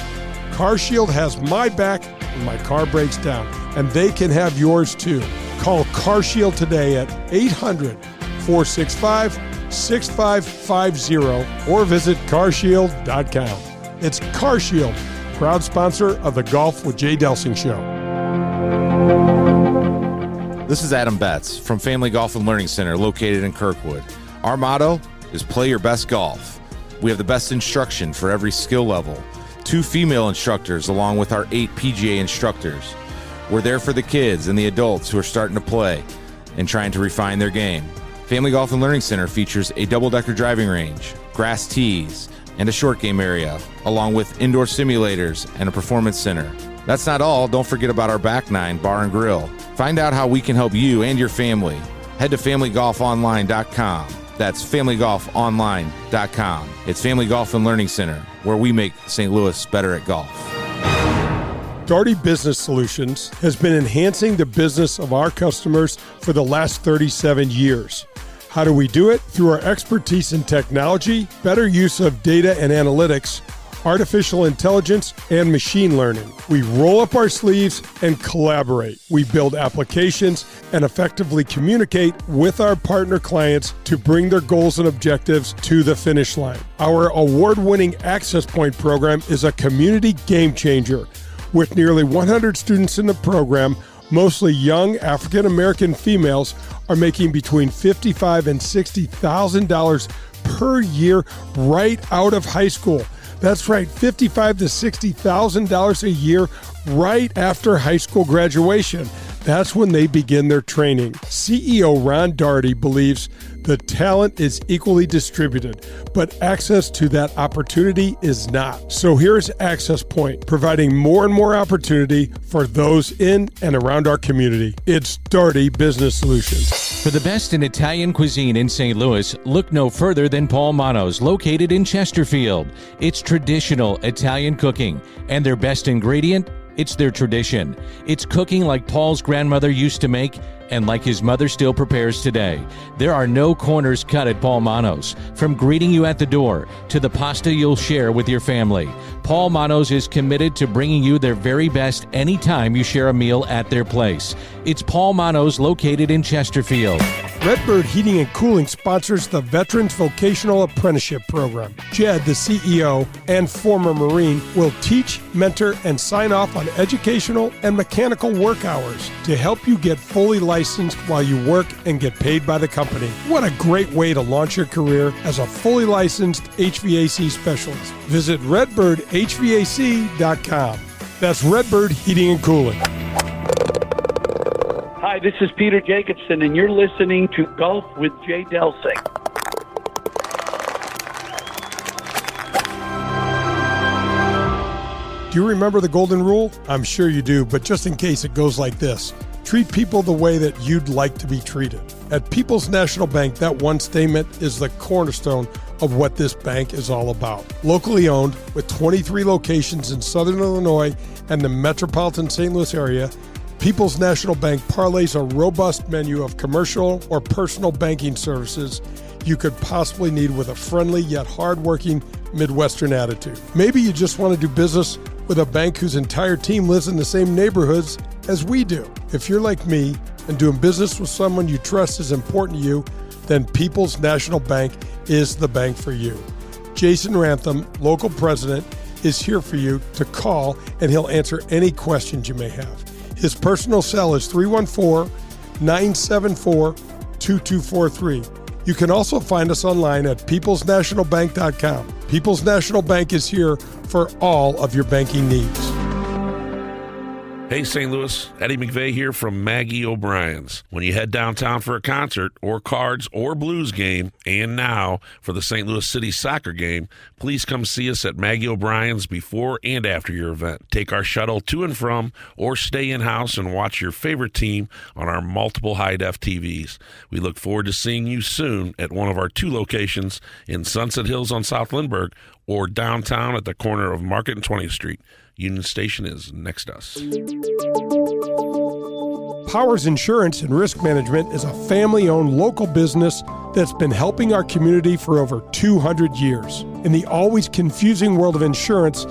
CarShield has my back when my car breaks down, and they can have yours too. Call CarShield today at 800-465-6550 or visit carshield.com. It's CarShield, proud sponsor of the Golf with Jay Delsing show. This is Adam Betts from Family Golf and Learning Center located in Kirkwood. Our motto is play your best golf. We have the best instruction for every skill level. 2 female instructors along with our 8 PGA instructors. We're there for the kids and the adults who are starting to play and trying to refine their game. Family Golf and Learning Center features a double-decker driving range, grass tees, and a short game area, along with indoor simulators and a performance center. That's not all. Don't forget about our Back Nine Bar and Grill. Find out how we can help you and your family. Head to familygolfonline.com. That's familygolfonline.com. It's Family Golf and Learning Center, where we make St. Louis better at golf. Daugherty Business Solutions has been enhancing the business of our customers for the last 37 years. How do we do it? Through our expertise in technology, better use of data and analytics, artificial intelligence, and machine learning. We roll up our sleeves and collaborate. We build applications and effectively communicate with our partner clients to bring their goals and objectives to the finish line. Our award-winning Access Point program is a community game changer. With nearly 100 students in the program, mostly young African-American females, are making between $55,000 and $60,000 per year right out of high school. That's right, $55,000 to $60,000 a year right after high school graduation. That's when they begin their training. CEO Ron Daugherty believes the talent is equally distributed, but access to that opportunity is not. So here's Access Point, providing more and more opportunity for those in and around our community. It's Daugherty Business Solutions. For the best in Italian cuisine in St. Louis, look no further than Paul Manno's, located in Chesterfield. It's traditional Italian cooking, and their best ingredient, it's their tradition. It's cooking like Paul's grandmother used to make and like his mother still prepares today. There are no corners cut at Paul Manno's. From greeting you at the door to the pasta you'll share with your family, Paul Manno's is committed to bringing you their very best anytime you share a meal at their place. It's Paul Manno's, located in Chesterfield. Redbird Heating and Cooling sponsors the Veterans Vocational Apprenticeship Program. Jed, the CEO and former Marine, will teach, mentor, and sign off on educational and mechanical work hours to help you get fully licensed while you work and get paid by the company. What a great way to launch your career as a fully licensed HVAC specialist. Visit redbirdhvac.com. That's Redbird Heating and Cooling. Hi, this is Peter Jacobson, and you're listening to Golf with Jay Delsing. Do you remember the golden rule? I'm sure you do, but just in case, it goes like this. Treat people the way that you'd like to be treated. At People's National Bank, that one statement is the cornerstone of what this bank is all about. Locally owned, with 23 locations in Southern Illinois and the metropolitan St. Louis area, People's National Bank parlays a robust menu of commercial or personal banking services you could possibly need with a friendly yet hardworking Midwestern attitude. Maybe you just want to do business with a bank whose entire team lives in the same neighborhoods as we do. If you're like me and doing business with someone you trust is important to you, then People's National Bank is the bank for you. Jason Rantham, local president, is here for you to call, and he'll answer any questions you may have. His personal cell is 314-974-2243. You can also find us online at peoplesnationalbank.com. People's National Bank is here for all of your banking needs. Hey, St. Louis, Eddie McVeigh here from Maggie O'Brien's. When you head downtown for a concert or cards or blues game, and now for the St. Louis City soccer game, please come see us at Maggie O'Brien's before and after your event. Take our shuttle to and from, or stay in-house and watch your favorite team on our multiple high-def TVs. We look forward to seeing you soon at one of our 2 locations in Sunset Hills on South Lindbergh or downtown at the corner of Market and 20th Street. Union Station is next to us. Powers Insurance and Risk Management is a family-owned local business that's been helping our community for over 200 years. In the always confusing world of insurance,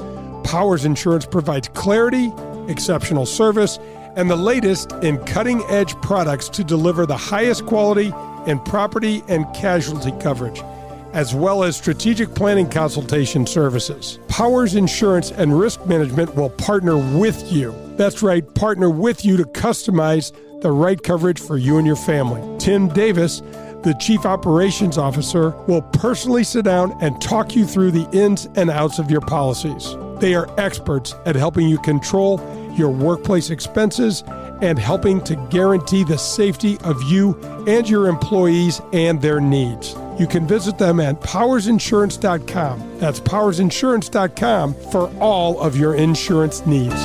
Powers Insurance provides clarity, exceptional service, and the latest in cutting-edge products to deliver the highest quality in property and casualty coverage, as well as strategic planning consultation services. Powers Insurance and Risk Management will partner with you. That's right, partner with you to customize the right coverage for you and your family. Tim Davis, the Chief Operations Officer, will personally sit down and talk you through the ins and outs of your policies. They are experts at helping you control your workplace expenses and helping to guarantee the safety of you and your employees and their needs. You can visit them at powersinsurance.com. That's powersinsurance.com for all of your insurance needs.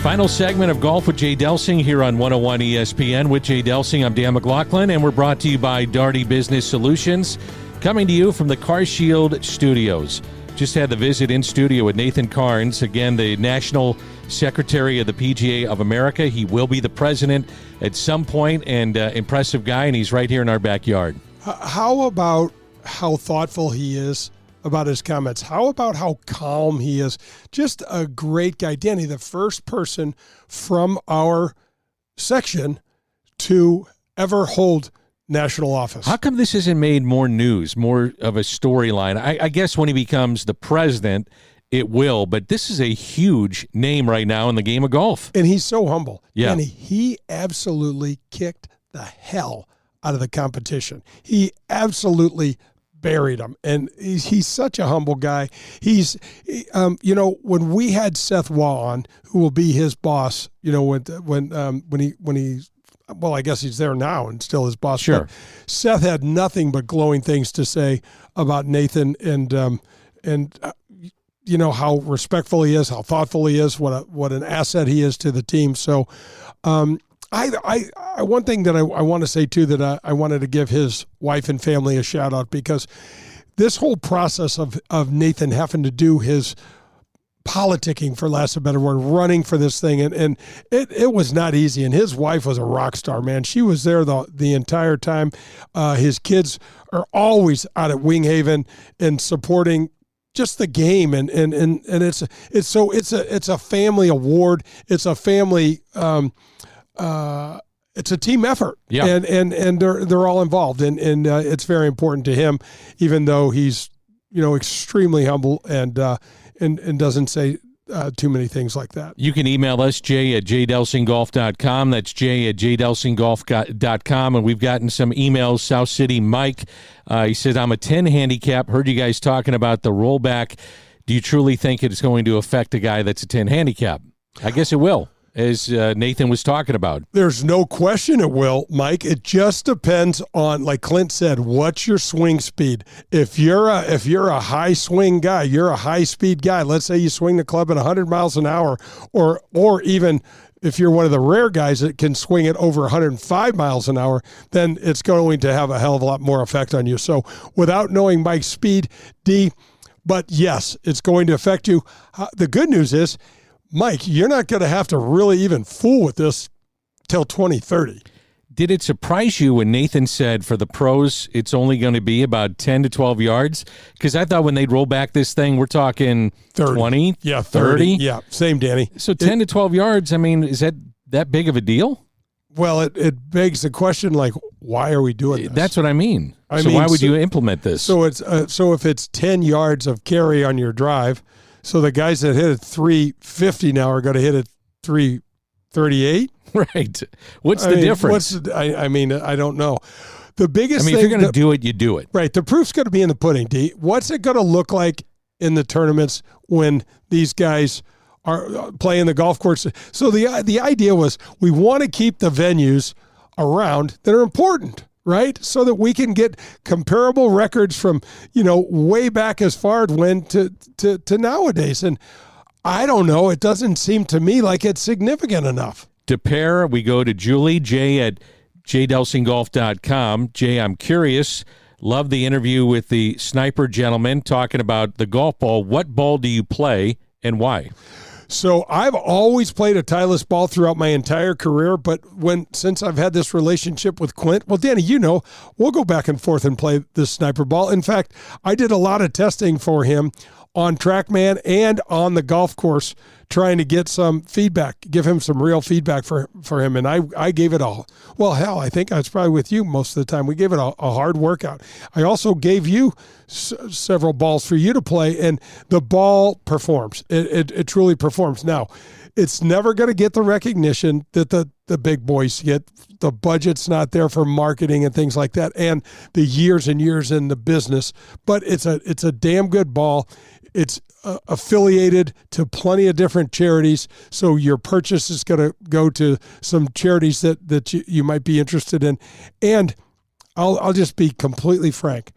Final segment of Golf with Jay Delsing here on 101 ESPN. With Jay Delsing, I'm Dan McLaughlin, and we're brought to you by Daugherty Business Solutions, coming to you from the CarShield Studios. Just had the visit in studio with Nathan Charnes, again, the National Secretary of the PGA of America. He will be the president at some point, and impressive guy, and he's right here in our backyard. How about how thoughtful he is about his comments. How about how calm he is? Just a great guy. Danny, the first person from our section to ever hold national office. How come this isn't made more news, more of a storyline? I guess when he becomes the president, it will, but this is a huge name right now in the game of golf. And he's so humble. Yeah. And he absolutely kicked the hell out of the competition. He absolutely buried him. And he's such a humble guy. He's, when we had Seth Waugh on, who will be his boss, when he's, well, I guess he's there now and still his boss. Sure. But Seth had nothing but glowing things to say about Nathan and how respectful he is, how thoughtful he is, what an asset he is to the team. So one thing that I want to say too, that I wanted to give his wife and family a shout out, because this whole process of Nathan having to do his politicking, for lack of a better word, running for this thing, and it was not easy. And his wife was a rock star, man. She was there the entire time. His kids are always out at Winghaven and supporting just the game, and it's a family award. It's a family. It's a team effort, yeah. And they're all involved, and it's very important to him, even though he's extremely humble and doesn't say too many things like that. You can email us, jay@jdelsinggolf.com. That's jay@jdelsinggolf.com. And we've gotten some emails. South City Mike, he says, I'm a 10 handicap. Heard you guys talking about the rollback. Do you truly think it's going to affect a guy that's a 10 handicap? I guess it will, as Nathan was talking about. There's no question it will, Mike. It just depends on, like Clint said, what's your swing speed. If you're a high swing guy, you're a high speed guy. Let's say you swing the club at 100 miles an hour, or even if you're one of the rare guys that can swing it over 105 miles an hour, then it's going to have a hell of a lot more effect on you. So without knowing Mike's speed, but yes, it's going to affect you. The good news is, Mike, you're not going to have to really even fool with this till 2030. Did it surprise you when Nathan said for the pros it's only going to be about 10 to 12 yards? Because I thought when they'd roll back this thing, we're talking 30. 20? Yeah, 30? Yeah, same, Danny. So 10 to 12 yards, I mean, is that big of a deal? Well, it begs the question, like, why are we doing this? That's what I mean. Why would you implement this? So if it's 10 yards of carry on your drive, so the guys that hit it 350 now are going to hit it 338? Right. What's the difference? I don't know. The biggest thing, if you're going to do it, you do it. Right. The proof's going to be in the pudding, D. What's it going to look like in the tournaments when these guys are playing the golf course? So the idea was we want to keep the venues around that are important, right? So that we can get comparable records from, way back as far as when to nowadays. And I don't know. It doesn't seem to me like it's significant enough. To pair, we go to Julie, jay@jdelsinggolf.com. Jay, I'm curious. Love the interview with the sniper gentleman talking about the golf ball. What ball do you play and why? So I've always played a Titleist ball throughout my entire career, but since I've had this relationship with Clint, well, Danny, we'll go back and forth and play this sniper ball. In fact, I did a lot of testing for him on TrackMan and on the golf course, trying to get some feedback, give him some real feedback for him. And I gave it I think I was probably with you most of the time. We gave it a hard workout. I also gave you several balls for you to play, and the ball performs. It truly performs. Now, it's never going to get the recognition that the big boys get. The budget's not there for marketing and things like that, and the years and years in the business. But it's a damn good ball. It's affiliated to plenty of different charities, so your purchase is going to go to some charities that you might be interested in. And I'll just be completely frank.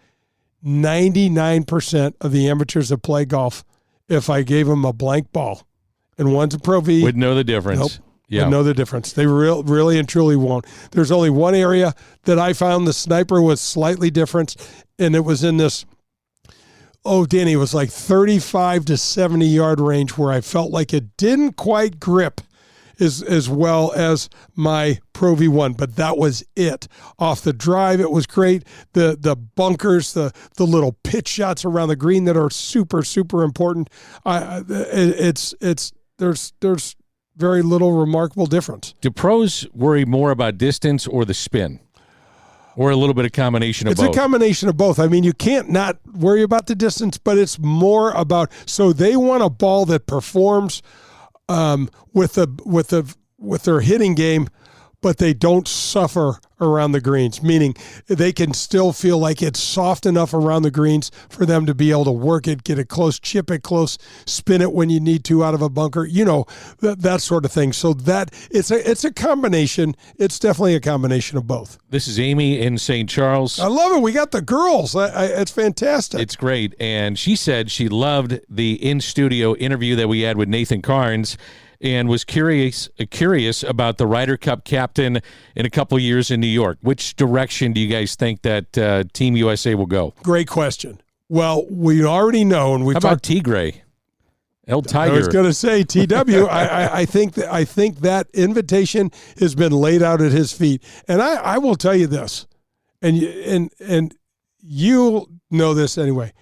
99% of the amateurs that play golf, if I gave them a blank ball and one's a Pro V, would know the difference. Nope. Yeah. Would know the difference. They really and truly won't. There's only one area that I found the sniper was slightly different, and it was in this, Danny, it was like 35 to 70 yard range where I felt like it didn't quite grip as well as my Pro V1, but that was it. Off the drive, it was great. The bunkers, the little pitch shots around the green that are super, super important. There's very little remarkable difference. Do pros worry more about distance or the spin? Or a little bit of combination of both? It's a combination of both. I mean, you can't not worry about the distance, but it's more about, so they want a ball that performs with their hitting game, but they don't suffer around the greens, meaning they can still feel like it's soft enough around the greens for them to be able to work it, get it close, chip it close, spin it when you need to out of a bunker, that sort of thing. So that it's a combination. It's definitely a combination of both. This is Amy in St. Charles. I love it. We got the girls. It's fantastic. It's great. And she said she loved the in-studio interview that we had with Nathan Charnes, and was curious about the Ryder Cup captain in a couple years in New York. Which direction do you guys think that Team USA will go? Great question. Well, we already know, and we've How about Tigre? El Tiger. I was going to say TW. I think that invitation has been laid out at his feet, and I will tell you this, and you know this anyway.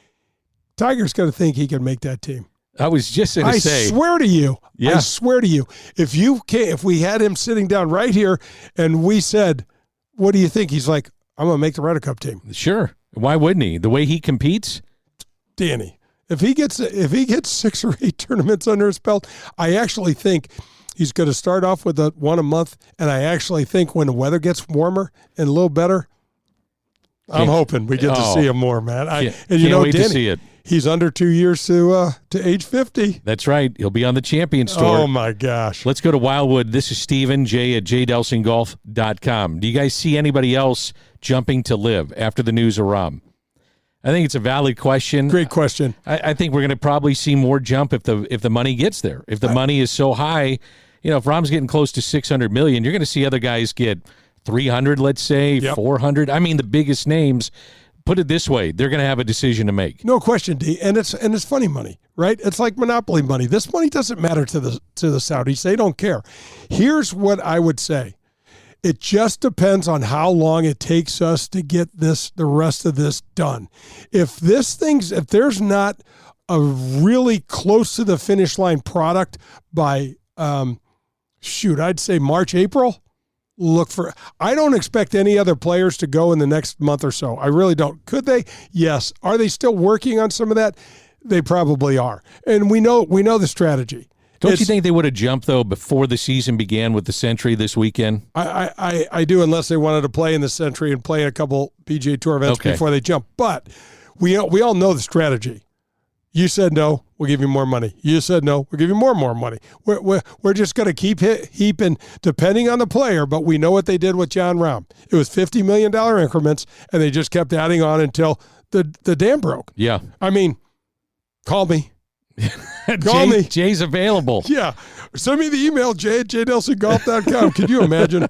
Tiger's going to think he can make that team. I was just going to say. I swear to you. Yeah. I swear to you. If we had him sitting down right here and we said, "What do you think?" He's like, "I'm going to make the Ryder Cup team." Sure. Why wouldn't he? The way he competes, Danny. If he gets 6 or 8 tournaments under his belt, I actually think he's going to start off with one a month, and I actually think when the weather gets warmer and a little better, I'm hoping we get to see him more, man. Can't wait to see it. He's under 2 years to age 50. That's right. He'll be on the Champions Tour. Oh, my gosh. Let's go to Wildwood. This is Stephen, J at jdelsinggolf.com. Do you guys see anybody else jumping to live after the news of Rahm? I think it's a valid question. Great question. I think we're going to probably see more jump if the money gets there. If the money is so high, if Rahm's getting close to $600 million, you're going to see other guys get 300, let's say, 400. I mean, the biggest names. Put it this way, they're going to have a decision to make. No question, D. And it's funny money, right? It's like monopoly money. This money doesn't matter to the Saudis. They don't care. Here's what I would say. It just depends on how long it takes us to get the rest of this done. If there's not a really close to the finish line product by, I'd say March, April, I don't expect any other players to go in the next month or so. I really don't. Could they? Yes. Are they still working on some of that? They probably are. And we know the strategy. Don't you think they would have jumped, though, before the season began with the Century this weekend? I do, unless they wanted to play in the Century and play in a couple PGA Tour events before they jump. But we all know the strategy. You said no, we'll give you more money. You said no, we'll give you more money. We're just going to keep heaping, depending on the player, but we know what they did with Jon Rahm. It was $50 million increments, and they just kept adding on until the dam broke. Yeah. I mean, call me. Call me. Jay's available. Yeah. Send me the email, jay@jdelsinggolf.com. Can you imagine?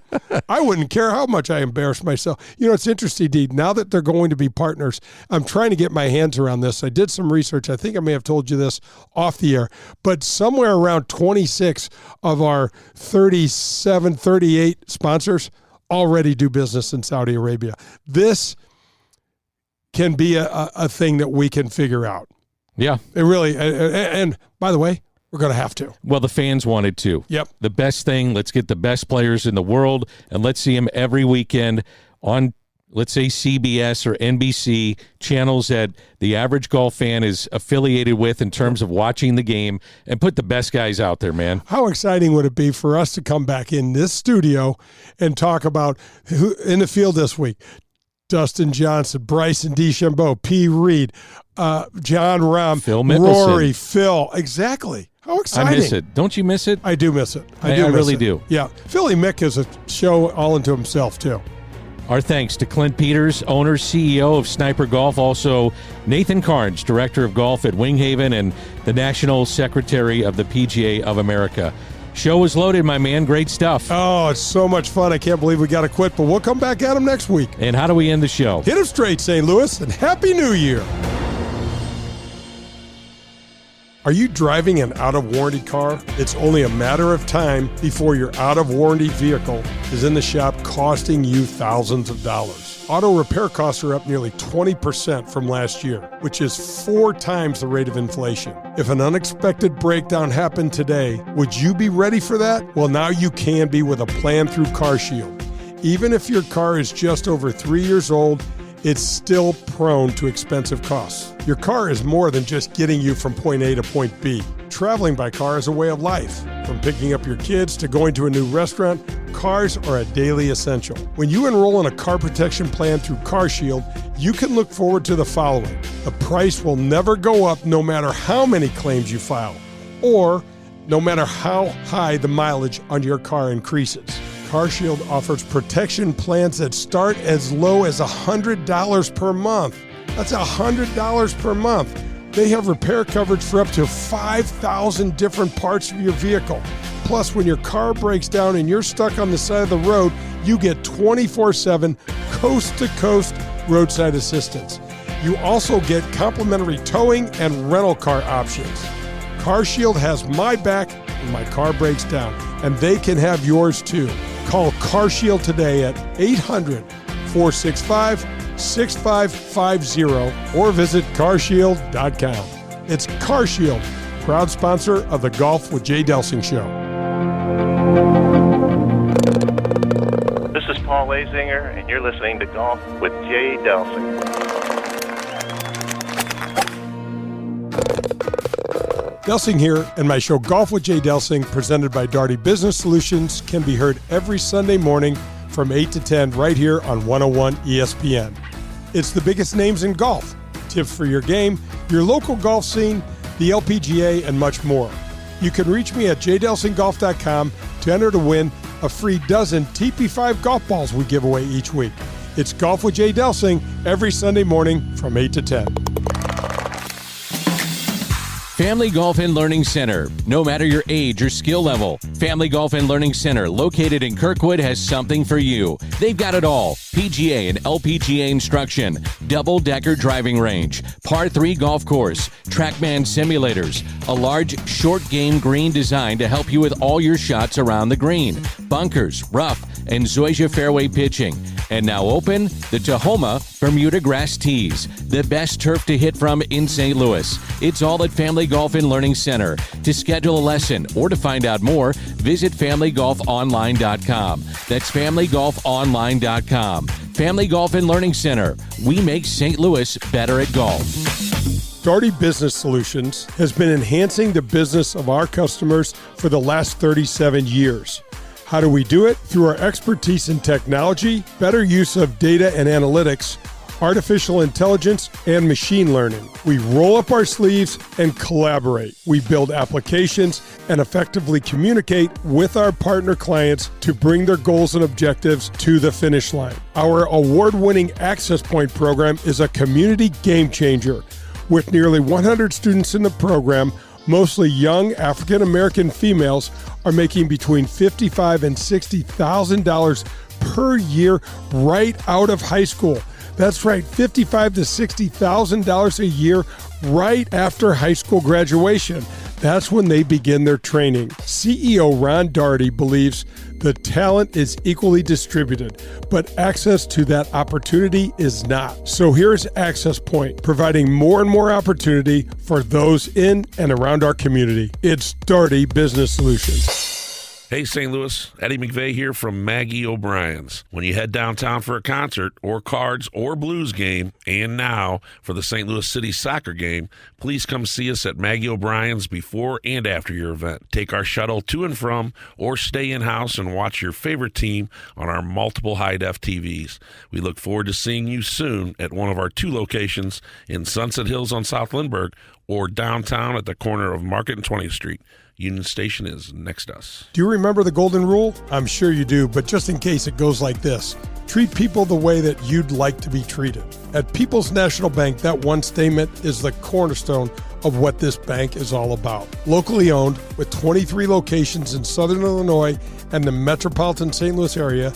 I wouldn't care how much I embarrass myself. It's interesting, Dee. Now that they're going to be partners, I'm trying to get my hands around this. I did some research. I think I may have told you this off the air, but somewhere around 26 of our 37, 38 sponsors already do business in Saudi Arabia. This can be a thing that we can figure out. Yeah. It really, and by the way, we're going to have to. Well, the fans wanted to. Yep. The best thing, let's get the best players in the world, and let's see them every weekend on, let's say, CBS or NBC, channels that the average golf fan is affiliated with in terms of watching the game, and put the best guys out there, man. How exciting would it be for us to come back in this studio and talk about who in the field this week? Dustin Johnson, Bryson DeChambeau, P. Reed, Jon Rahm, Phil Mickelson. Rory, Phil. Exactly. How exciting. I miss it. Don't you miss it? I do miss it. I really do. Yeah. Philly Mick is a show all into himself, too. Our thanks to Clint Peters, owner, CEO of Sniper Golf, also Nathan Charnes, director of golf at Winghaven and the national secretary of the PGA of America. Show was loaded, my man. Great stuff. Oh, it's so much fun. I can't believe we got to quit, but we'll come back at them next week. And how do we end the show? Hit 'em straight, St. Louis, and Happy New Year. Are you driving an out-of-warranty car? It's only a matter of time before your out-of-warranty vehicle is in the shop costing you thousands of dollars. Auto repair costs are up nearly 20% from last year, which is 4 times the rate of inflation. If an unexpected breakdown happened today, would you be ready for that? Well, now you can be with a plan through CarShield. Even if your car is just over 3 years old, it's still prone to expensive costs. Your car is more than just getting you from point A to point B. Traveling by car is a way of life. From picking up your kids to going to a new restaurant, cars are a daily essential. When you enroll in a car protection plan through CarShield, you can look forward to the following. The price will never go up no matter how many claims you file, or no matter how high the mileage on your car increases. CarShield offers protection plans that start as low as $100 per month. That's $100 per month. They have repair coverage for up to 5,000 different parts of your vehicle. Plus, when your car breaks down and you're stuck on the side of the road, you get 24/7 coast-to-coast roadside assistance. You also get complimentary towing and rental car options. CarShield has my back when my car breaks down, and they can have yours too. Call CarShield today at 800-465-6550 or visit carshield.com. It's CarShield, proud sponsor of the Golf with Jay Delsing show. This is Paul Lazinger, and you're listening to Golf with Jay Delsing. Delsing here, and my show Golf with Jay Delsing, presented by Darty Business Solutions, can be heard every Sunday morning from 8 to 10 right here on 101 ESPN. It's the biggest names in golf, tips for your game, your local golf scene, the LPGA, and much more. You can reach me at jdelsinggolf.com to enter to win a free dozen TP5 golf balls we give away each week. It's Golf with Jay Delsing every Sunday morning from 8 to 10. Family Golf and Learning Center. No matter your age or skill level, Family Golf and Learning Center, located in Kirkwood, has something for you. They've got it all. PGA and LPGA instruction, double-decker driving range, par 3 golf course, TrackMan simulators, a large short game green design to help you with all your shots around the green, bunkers, rough, and Zoysia fairway pitching. And now open, the Tahoma Bermuda Grass Tees, the best turf to hit from in St. Louis. It's all at Family Golf and Learning Center. To schedule a lesson or to find out more, visit FamilyGolfOnline.com. That's FamilyGolfOnline.com. Family Golf and Learning Center. We make St. Louis better at golf. Darty Business Solutions has been enhancing the business of our customers for the last 37 years. How do we do it? Through our expertise in technology, better use of data and analytics, artificial intelligence, and machine learning. We roll up our sleeves and collaborate. We build applications and effectively communicate with our partner clients to bring their goals and objectives to the finish line. Our award-winning Access Point program is a community game changer. With nearly 100 students in the program, mostly young African-American females are making between $55,000 and $60,000 per year right out of high school. That's right, $55,000 to $60,000 a year right after high school graduation. That's when they begin their training. CEO Ron Darty believes the talent is equally distributed, but access to that opportunity is not. So here's Access Point, providing more and more opportunity for those in and around our community. It's Darty Business Solutions. Hey, St. Louis, Eddie McVeigh here from Maggie O'Brien's. When you head downtown for a concert or cards or blues game, and now for the St. Louis City soccer game, please come see us at Maggie O'Brien's before and after your event. Take our shuttle to and from, or stay in-house and watch your favorite team on our multiple high-def TVs. We look forward to seeing you soon at one of our 2 locations in Sunset Hills on South Lindbergh or downtown at the corner of Market and 20th Street. Union Station is next to us. Do you remember the golden rule? I'm sure you do, but just in case, it goes like this. Treat people the way that you'd like to be treated. At People's National Bank, that one statement is the cornerstone of what this bank is all about. Locally owned, with 23 locations in Southern Illinois and the metropolitan St. Louis area,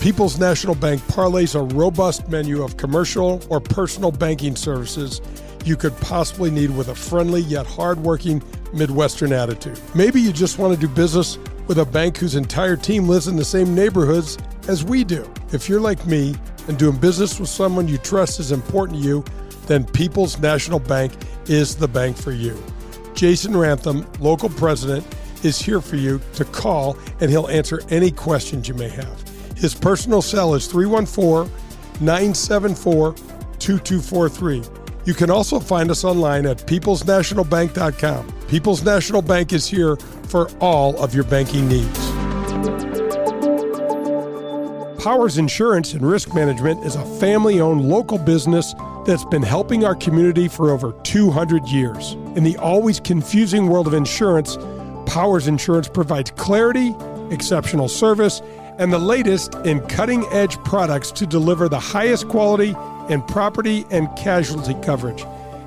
People's National Bank parlays a robust menu of commercial or personal banking services you could possibly need with a friendly yet hardworking Midwestern attitude. Maybe you just want to do business with a bank whose entire team lives in the same neighborhoods as we do. If you're like me and doing business with someone you trust is important to you, then People's National Bank is the bank for you. Jason Rantham, local president, is here for you to call, and he'll answer any questions you may have. His personal cell is 314-974-2243. You can also find us online at peoplesnationalbank.com. People's National Bank is here for all of your banking needs. Powers Insurance and Risk Management is a family-owned local business that's been helping our community for over 200 years. In the always confusing world of insurance, Powers Insurance provides clarity, exceptional service, and the latest in cutting-edge products to deliver the highest quality in property and casualty coverage,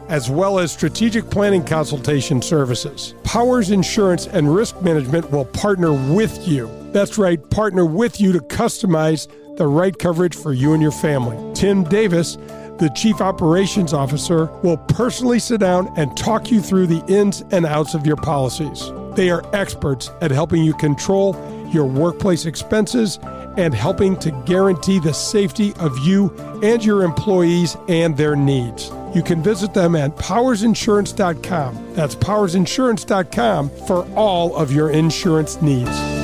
as well as strategic planning consultation services. Powers Insurance and Risk Management will partner with you. That's right, partner with you to customize the right coverage for you and your family. Tim Davis, the Chief Operations Officer, will personally sit down and talk you through the ins and outs of your policies. They are experts at helping you control your workplace expenses and helping to guarantee the safety of you and your employees and their needs. You can visit them at powersinsurance.com. That's powersinsurance.com for all of your insurance needs.